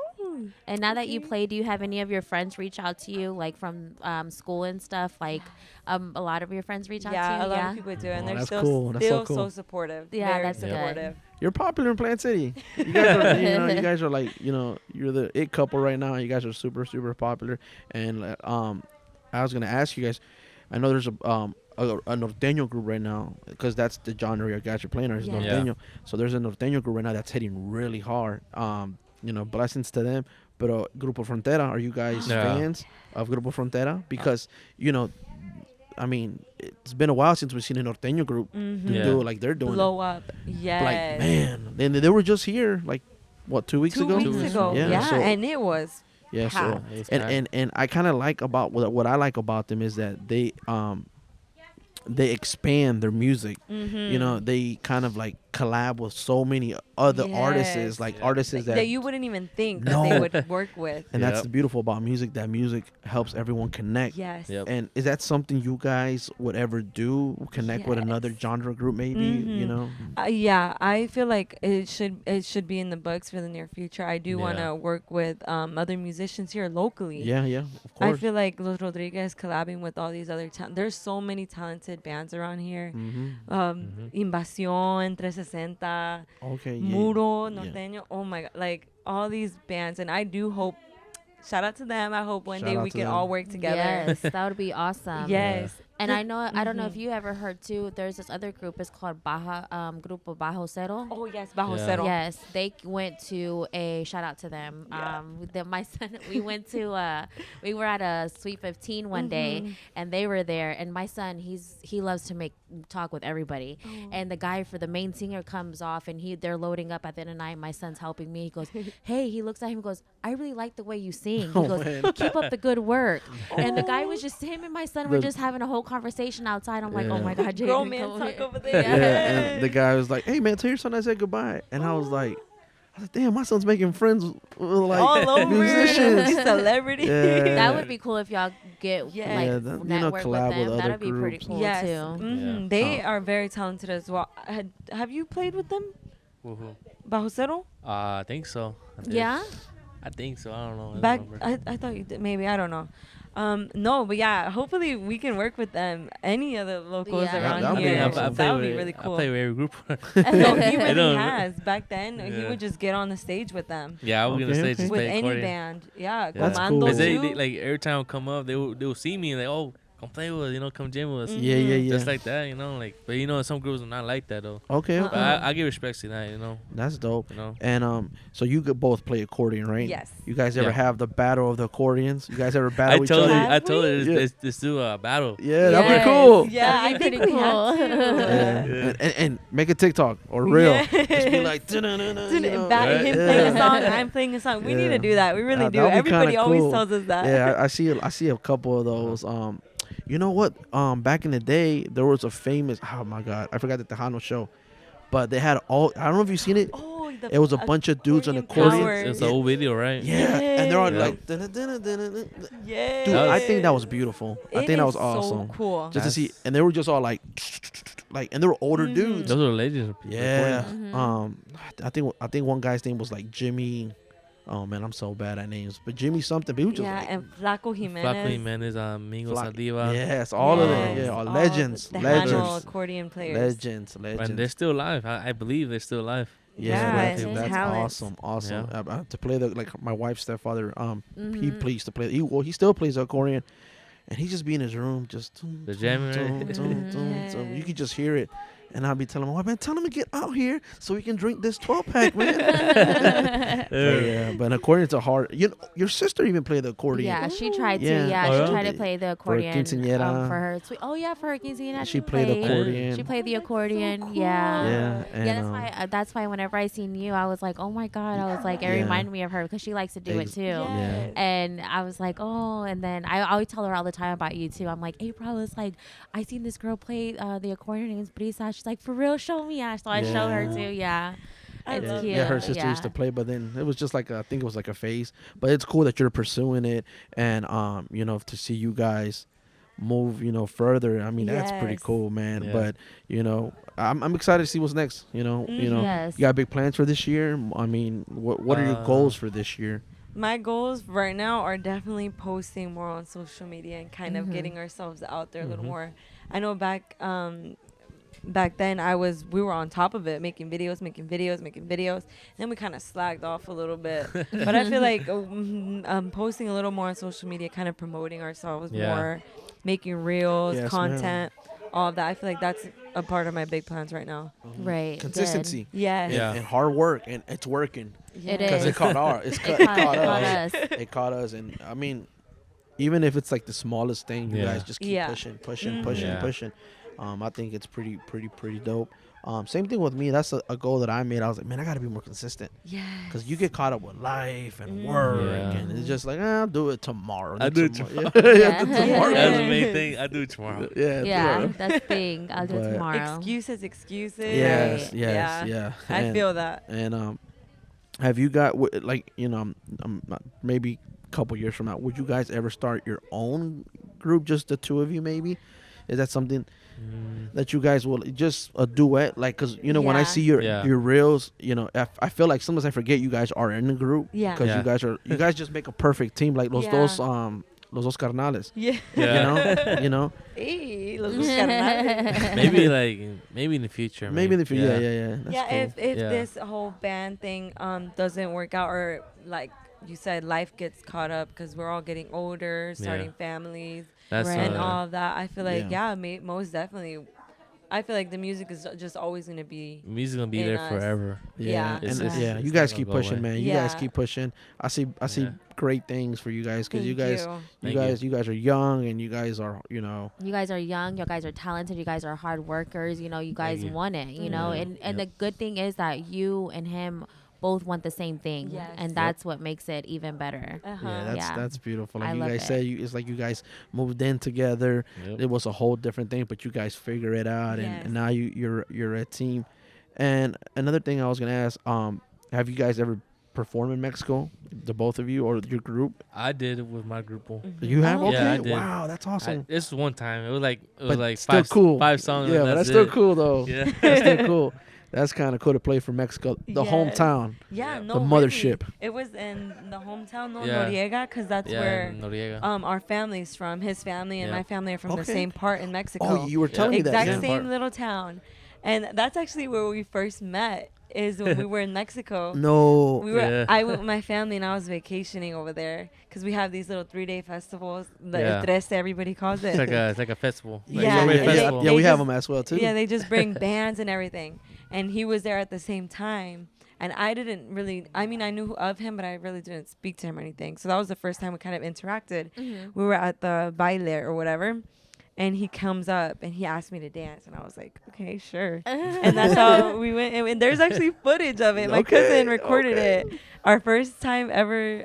And now that you Okay. play, do you have any of your friends reach out to you, like from school and stuff? Like, a lot of your friends reach out to you. Yeah, a lot of people do. And Oh, they're that's still, cool. That's so still cool. supportive. Yeah, Very that's good. supportive. You're popular in Plant City. You guys are, you guys are like, you're the it couple right now. You guys are super, super popular. And I was gonna ask you guys. I know there's a norteño group right now because that's the genre you guys are playing. Is Yeah. norteño. So there's a norteño group right now that's hitting really hard. Blessings to them. But Grupo Frontera, are you guys Yeah. fans of Grupo Frontera? Because I mean, it's been a while since we've seen a norteño group Mhm. Yeah. do it like they're doing. Blow up. Yes. Like man, and they were just here like what 2 weeks 2 ago. weeks 2 weeks ago. ago. Yeah, so- and it was Yeah, so packed. It was and, packed. and I kind of like about what I like about them is that they expand their music. Mhm. They kind of like collab with so many other artists, Yes. like Yeah. artists that, that, you wouldn't even think that No. they would work with. and that's Yep. the beautiful about music. That music helps everyone connect. Yes. Yep. And is that something you guys would ever do? Connect with another Yes. genre group, maybe? You Mhm. know? Yeah, I feel like it should be in the books for the near future. I do want Yeah. to work with other musicians here locally. Yeah, yeah, of I course. feel like Los Rodriguez collabing with all these other there's so many talented bands around here. Mm-hmm. Invasion, 360, Okay. Yeah. Muro, yeah. Norteño. Oh my God. Like all these bands, and I do hope. Shout out to them. I hope one Shout day out we to can them. all work together. Yes, that would be awesome. Yes. And I know, I don't know if Mhm. you ever heard too. There's this other group. It's called Baja Grupo Bajo Cero. Oh yes, Bajo Yeah. Cero. Yes, they went to a shout out to them. Yeah. My son, we went to we were at a Sweet 15 one day, and they were there. And my son, he loves to make talk with everybody. And the guy for the main singer comes off, and they're loading up at the end of the night. My son's helping me. He goes, "Hey," he looks at him, and goes, "I really like the way you sing." He Oh, goes, man. "Keep up the good work." And the guy was just him and my son were The- just having a whole conversation outside. I'm like, Yeah. "Oh my god, Jaden, Grown man come talk here." over there. Yeah, and the guy was like, "Hey man, tell your son I said goodbye," and I was like, "Damn, my son's making friends with like all over musicians." celebrity. Yeah. That would be cool if y'all get Yeah. like Yeah, that- you know, network collab with with them. other That'd be pretty groups. cool Yes. too. Mhm. Yeah. They Oh. are very talented as well. Have you played with them? Woohoo. Bajo Cero? I think so. I did. Yeah. I think so. I don't know. I don't Back, remember. I thought you did. Maybe I don't know. No, but yeah, hopefully we can work with them. Any other locals Yeah. around That would be here. awesome. That would be really I cool. play with every group. No, he I really don't- has. Back then, he Yeah. would just get on the stage with them. Yeah, I was gonna Okay, say okay. just With play any accordion. band. Yeah, That's Comando cool. Cause too. they like every time I come up, they will see me and like, oh, come play with us, come jam with us. Yeah, yeah, yeah. Just like that, like. But some groups are not like that though. Okay, Uh-uh. okay. But I give respect to that, That's dope. You know. And so you could both play accordion, right? Yes. You guys ever Yeah. have the battle of the accordions? You guys ever I battle each told other? her, Have I told her, we? let's do a battle. Yeah, that'd be Yes. cool. Yeah, That'd I be think pretty we have cool. to. Yeah. Yeah. And make a TikTok or reel. Yeah. Just be like, "Dun-dun-dun-dun," you know? Right. Him playing a Yeah. song, I'm playing a song. We need Yeah. to do that. We really That do. would be Everybody kinda always cool. tells us that. Yeah, I see a couple of those. You know what? Back in the day, there was a famous. Oh my God, I forgot the Tejano show, but they had all. I don't know if you've seen it. Oh, It was a bunch of dudes on accordion accordion. powers. It's an old video, right? Yeah, and they're all Yeah. like. "Dun-dun-dun-dun-dun-dun." Yeah. Dude, I think that was beautiful. I It think that was is awesome. So cool. Just to see, That's- and they were just all like, and they were older Mhm. dudes. Those are legends. Yeah. Mhm. I think one guy's name was like Jimmy. Oh man, I'm so bad at names. But Jimmy something. But he was just Yeah, like, and Flaco Jimenez. Flaco Jimenez, Mingo Flac- Saldiva. yes, all of them. Yes, Yeah, all all legends, the legends, Tejano accordion players. legends, And they're legends. still alive. I believe they're still alive. Yeah, Yeah, that's, it's that's talents. awesome. Yeah. To play the my wife's stepfather. He Mhm. plays to play. He still plays the accordion, and he just be in his room just. The jamming, right? So you could just hear it. And I'll be telling him, "Oh man, tell him to get out here so we can drink this 12-pack, man." But accordion's a hard. Your sister even played the accordion. Yeah, she tried Yeah. to. Yeah, Oh, she yeah? tried to play the accordion quinceañera. for her. For her quinceañera. She played the accordion. She played the accordion. cool. Yeah. Yeah, and, Yeah, that's why whenever I seen you, I was like, oh my god, I was like, it Yeah. reminded me of her because she likes to do it too. Yeah. And I was like, oh, and then I always tell her all the time about you too. I'm like, April, I was like, I seen this girl play the accordion named Brisa. She's like, for real, show me. Yeah, so I showed her Yeah. too. Yeah, I it's love cute. Yeah, her sister used to play, but then it was just like I think it was like a phase. But it's cool that you're pursuing it, and to see you guys move, further. I mean, that's pretty Yes. cool, man. Yeah. But I'm excited to see what's next. Yes. You got big plans for this year. I mean, what are your goals for this year? My goals right now are definitely posting more on social media and kind of Mhm. getting ourselves out there a little Mhm. more. I know back then we were on top of it, making videos. Then we kind of slacked off a little bit. But I feel like posting a little more on social media, kind of promoting ourselves Yeah. more, making reels, Yes, ma'am. content, all of that. I feel like that's a part of my big plans right now. Right. good. Consistency. Yes. Yeah. And hard work, and it's working. It Because is. it caught our, it It caught caught us. us. It caught us, and I mean, even if it's like the smallest thing, you Yeah. guys just keep Yeah. pushing, Mhm. Yeah. pushing. I think it's pretty dope. Same thing with me. That's a goal that I made. I was like, man, I got to be more consistent Yes. because you get caught up with life and Mhm. work, Yeah. and it's just like, I'll do it tomorrow. I'll then do it tomorrow. tomorrow. Yeah, Yeah. tomorrow. That's the main thing. I do it tomorrow. Yeah, Yeah, tomorrow. that's the thing. I'll do But- it tomorrow. Excuses. Yes, Right. yes, yeah. I And- feel that. And have you got maybe a couple years from now, would you guys ever start your own group, just the two of you? Maybe is that something that you guys will just a duet? Like, cause when I Yeah. see your Yeah. reels, I feel like sometimes I forget you guys are in a group. Yeah. Because Yeah. you guys just make a perfect team. Like those Yeah. los dos carnales. Yeah. Yeah. You know. Hey, los dos carnales. maybe in the future. Maybe in the future. Yeah. That's Yeah, cool. if Yeah. this whole band thing doesn't work out, or like you said, life gets caught up because we're all getting older, starting families, That's Right. and all of that. I feel like Yeah. most definitely. I feel like the music is just always gonna be. Music's gonna be in there us. forever. Yeah. And It's- yeah, it's you not guys gonna keep go pushing, away. man. You guys Yeah. keep pushing. I see Yeah. great things for you guys because you Thank guys, Thank you. you guys are young and you guys are, you know. You guys are young. You guys are talented. You guys are hard workers. You know, you guys you. want it. You know, Yeah. and the good thing is that you and him both want the same thing, Yes. and Yep. that's what makes it even better. Uh-huh. Yeah, Yeah. that's beautiful. Like I you love guys it. said, it's like you guys moved in together. Yep. It was a whole different thing, but you guys figure it out, Yes. and now you're a team. And another thing I was gonna ask, have you guys ever performed in Mexico, the both of you or your group? I did it with my group. You have? Oh, Okay. Yeah, I did. Wow, that's awesome. This was one time. It was But like still cool. five songs. Yeah, and but that's it. still cool though. Yeah. That's still cool. That's kind of cool to play for Mexico, the Yes. hometown. Yeah, Yeah. no, The really. mothership. It was in the hometown, Yeah. Noriega, because that's Yeah, where Noriega. our family's from. His family and Yeah. my family are from the Okay. same part in Mexico. Oh, you were telling me that. exact Yeah. same Part. little town, and that's actually where we first met. Is when we were in Mexico. No. We were. Yeah. I went with my family and I was vacationing over there because we have these little 3-day festivals. The Yeah. El Trece, everybody calls it. It's like a festival. Like Yeah, celebrate and festival. Yeah, we They have just- them as well too. Yeah, they just bring bands and everything. And he was there at the same time. And I didn't really, I mean, I knew of him, but I really didn't speak to him or anything. So that was the first time we kind of interacted. We were at the baile or whatever. And he comes up and he asked me to dance. And I was like, okay, sure. And that's how we went. And there's actually footage of it. My Okay, cousin recorded okay. it. Our first time ever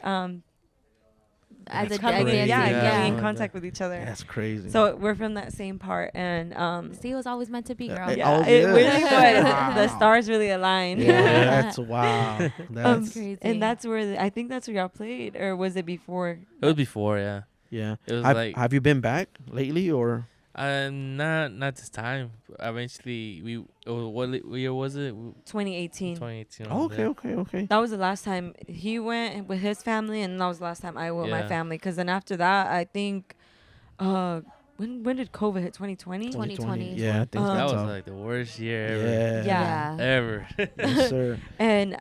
As a coming crazy. in, Yeah. getting in Yeah. contact with each other. That's crazy. So we're from that same part. And See, it was always meant to be, girl. Yeah. yeah, Oh, it yeah. really was. Wow. The stars really aligned. yeah, that's wow. That's Crazy. And that's where I think that's where y'all played, or was it before? It was before, yeah. yeah. It was Have, like have you been back lately or? not this time. Eventually, what year was it? 2018. 2018. Okay. That was the last time he went with his family, and that was the last time I went with my Yeah. family. Because then after that, I think, when did COVID hit? 2020. 2020. Yeah, I think Uh, That that's was tough. like the worst year ever. Yeah. Yeah. Ever. Yes, sir. And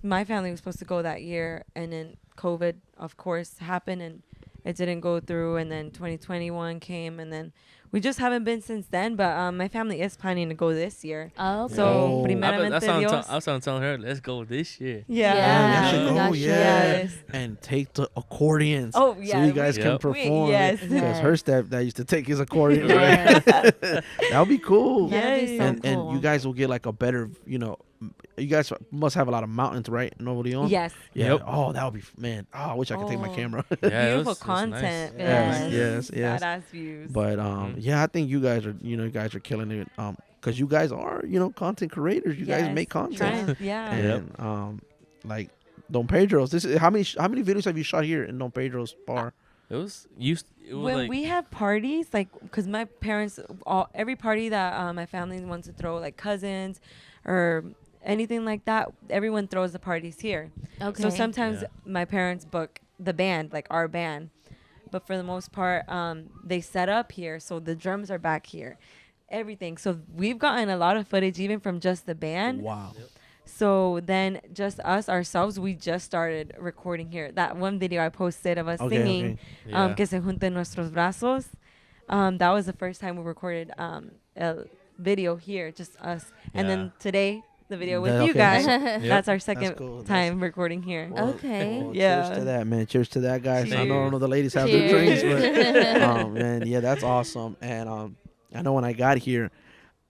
my family was supposed to go that year, and then COVID, of course, happened, and it didn't go through. And then 2021 came, and then we just haven't been since then. But my family is planning to go this year. Oh, okay. So, Oh. primeramente That's what I'm Dios. I was telling her, let's go this year. Yeah. Yeah, you should y'all go, should. yeah. Yes. And take the accordions. Oh, So yeah, you guys we- can Yep. perform. Yes. Because her stepdad used to take his accordion. Yes. That would be cool. That'd be so and cool. you guys will get like a better, you guys must have a lot of mountains, right? in Nuevo Leon? Yes. Yeah. Yep. Oh, that would be, man. Oh, I wish I could take my Oh. camera. Yeah, it Beautiful was nice. content. Yes. Yes. Badass views. But Mhm. yeah, I think you guys are killing it. Because you guys are, content creators. You guys Yes. make content. Trying- yeah. And like Don Pedro's. This is how many videos have you shot here in Don Pedro's bar? It was When like we have parties, like, because my parents, every party that my family wants to throw, like cousins or anything like that, everyone throws the parties here. Okay. So sometimes Yeah. my parents book the band, like our band. But for the most part, they set up here. So the drums are back here. Everything. So we've gotten a lot of footage even from just the band. Wow. So then just us ourselves, we just started recording here. That one video I posted of us Okay, singing, okay. yeah. Que se junten nuestros brazos. That was the first time we recorded a video here, just us. And Yeah. then today, the video with That- you okay. guys. Yep. That's our second cool. time recording here. Okay. Well, Yeah. Cheers to that, man. Cheers to that, guys. I Cheers. know the ladies have their drinks, Cheers. but man, yeah, that's awesome. And I know when I got here,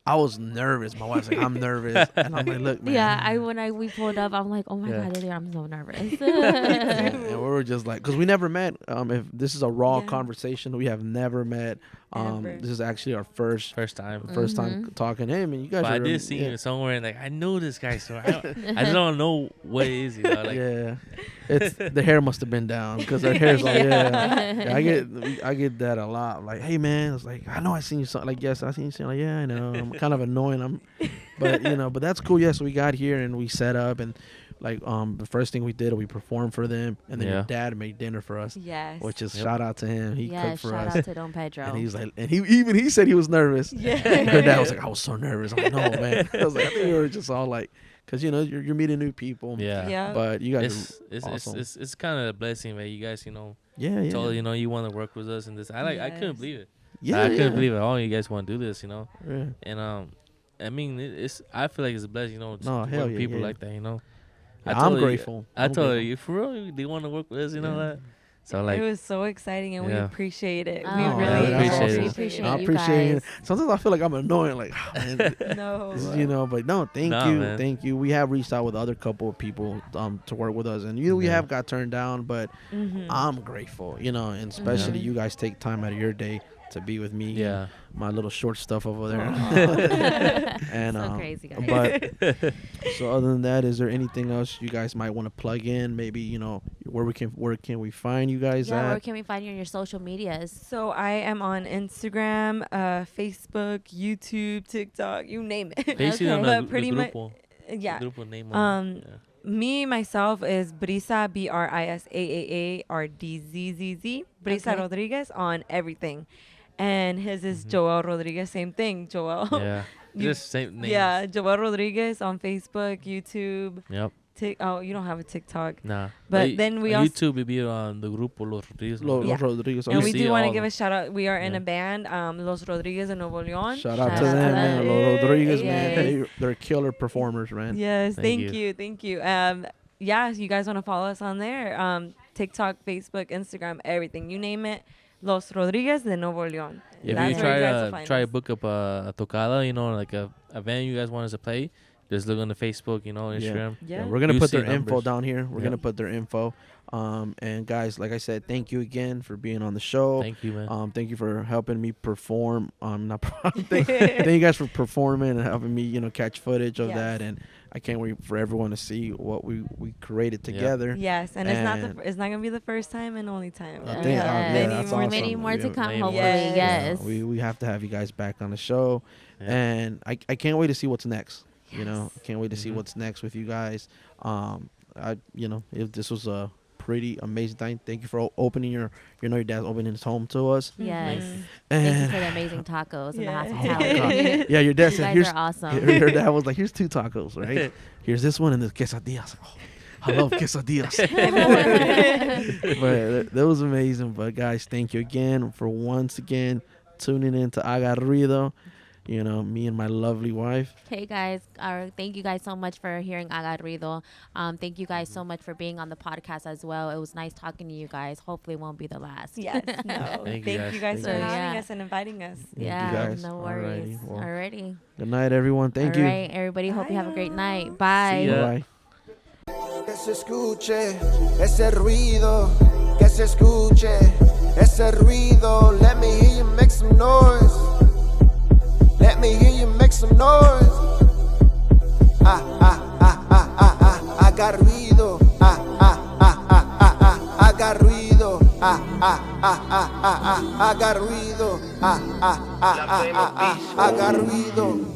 I was nervous. My wife's like, I'm nervous, and I'm like, look, man. Yeah, when we pulled up, I'm like, oh my Yeah. god, I'm so nervous. and we were just like, because we never met. If this is a raw Yeah. conversation, we have never met. Ever. This is actually our first time. time talking to him, and you guys. But I are, did see yeah. him somewhere, and like I know this guy, so I just don't know what it is. Like, Yeah, it's the hair must have been down because their hair's on. Yeah, I get that a lot. Like, hey man, it's like I know I seen you something. Like, yes, I seen you something. Like, yeah, I know. I'm kind of annoying. But that's cool. Yeah, so we got here and we set up and like the first thing we did, we performed for them, and then Yeah. your dad made dinner for us, Yes. which is Yep. shout out to him. He Yes, cooked for shout us, out to Don Pedro. and he's like, and he said he was nervous. Yeah. Her dad was like, I was so nervous. I'm like, no, man. I was like, I think we were just all like, because you know you're meeting new people. Yeah. Yeah. But you guys, It's awesome. it's kind of a blessing that you guys yeah. told you want to work with us and this. I Yes. couldn't believe it. Yeah, I couldn't believe it. All you guys want to do this, Yeah. And I mean it's I feel like it's a blessing, to No, work hell with yeah, people yeah. like that, I'm grateful. I told her, you for real, they want to work with us, Yeah. that. So like, it was so exciting, and we Yeah. appreciate it. Oh, We yeah, really that's appreciate awesome. it. Appreciate I you appreciate it. guys. Sometimes I feel like I'm annoying, like, oh, man, No. but no, thank Nah, you, man. thank you. We have reached out with other couple of people to work with us, and we Yeah. have got turned down, but Mhm. I'm grateful, and especially Mhm. you guys take time out of your day to be with me. yeah. and my little short stuff over there. And So crazy, guys. but so other than that, is there anything else you guys might want to plug in? Maybe where can we find you guys Yeah, where at? can we find you on your social medias? So I am on Instagram, Facebook, YouTube, TikTok, you name it. Basically, on But the pretty much, grupo, yeah. grupo name. Me myself is Brisa, BrisaAAARDZZZ, Brisa Okay. Rodriguez on everything, and his is Joel Rodriguez. Same thing, Joel. Yeah. You- Just same names. Yeah, Joel Rodriguez on Facebook, YouTube. Yep. Oh, you don't have a TikTok. Nah. But then we on also- YouTube, we be on the grupo Los Rodriguez. Los Yeah. Rodriguez. And You we see do want to all give the- a shout out. We are in Yeah. a band, Los Rodriguez de Nuevo León. Shout out Shout to out to them, man. them. Los Rodriguez, Yes. man. They're killer performers, man. Yes, Thank thank you. you, thank you. Yeah, you guys want to follow us on there? TikTok, Facebook, Instagram, everything. You name it. Los Rodriguez de Nuevo León. If That's you where you guys will try find try us. to book up a tocada, like a band you guys want us to play, just look on the Facebook, Instagram. Yeah. We're gonna You put see their info numbers. down here. We're Yep. gonna put their info. And guys, like I said, thank you again for being on the show. Thank you, man. Thank you for helping me perform. Not thank you guys for performing and helping me, catch footage of Yes. that. And I can't wait for everyone to see what we created together. Yes, and And- it's not gonna be the first time and only time. I We think- have yeah, many that's more, awesome. Many more to Yeah. come, Many hopefully. more. Yes. We have to have you guys back on the show. Yeah. And I can't wait to see what's next. I can't wait to see Mhm. what's next with you guys. If this was a pretty amazing time. Thank you for opening your dad's opening his home to us. Yes. Mhm. Thank you And for the amazing tacos and the Yeah. hospitality. yeah, your dad You said, guys "Here's." are awesome. Your dad was like, "Here's 2 tacos, right? Here's this one and this quesadillas." Oh, I love quesadillas. But that was amazing. But guys, thank you again for once again tuning in to AGA Ruido. Me and my lovely wife. Hey guys, thank you guys so much for hearing AGA Ruido. Thank you guys so much for being on the podcast as well. It was nice talking to you guys. Hopefully it won't be the last. Yes, no. Thank Thank you you guys. guys Thank for you. having Yeah. us and inviting us. you Yeah, guys. no worries. Alrighty, well, Alrighty. Good night, everyone. Thank you. All right, everybody. Hope you have a great night. Bye. See ya. Bye. Que se escuche ese ruido, que se escuche ese ruido. Let me hear you make some noise. Let me hear you make some noise. I got ruido. I got ruido. I got ruido. I got ruido.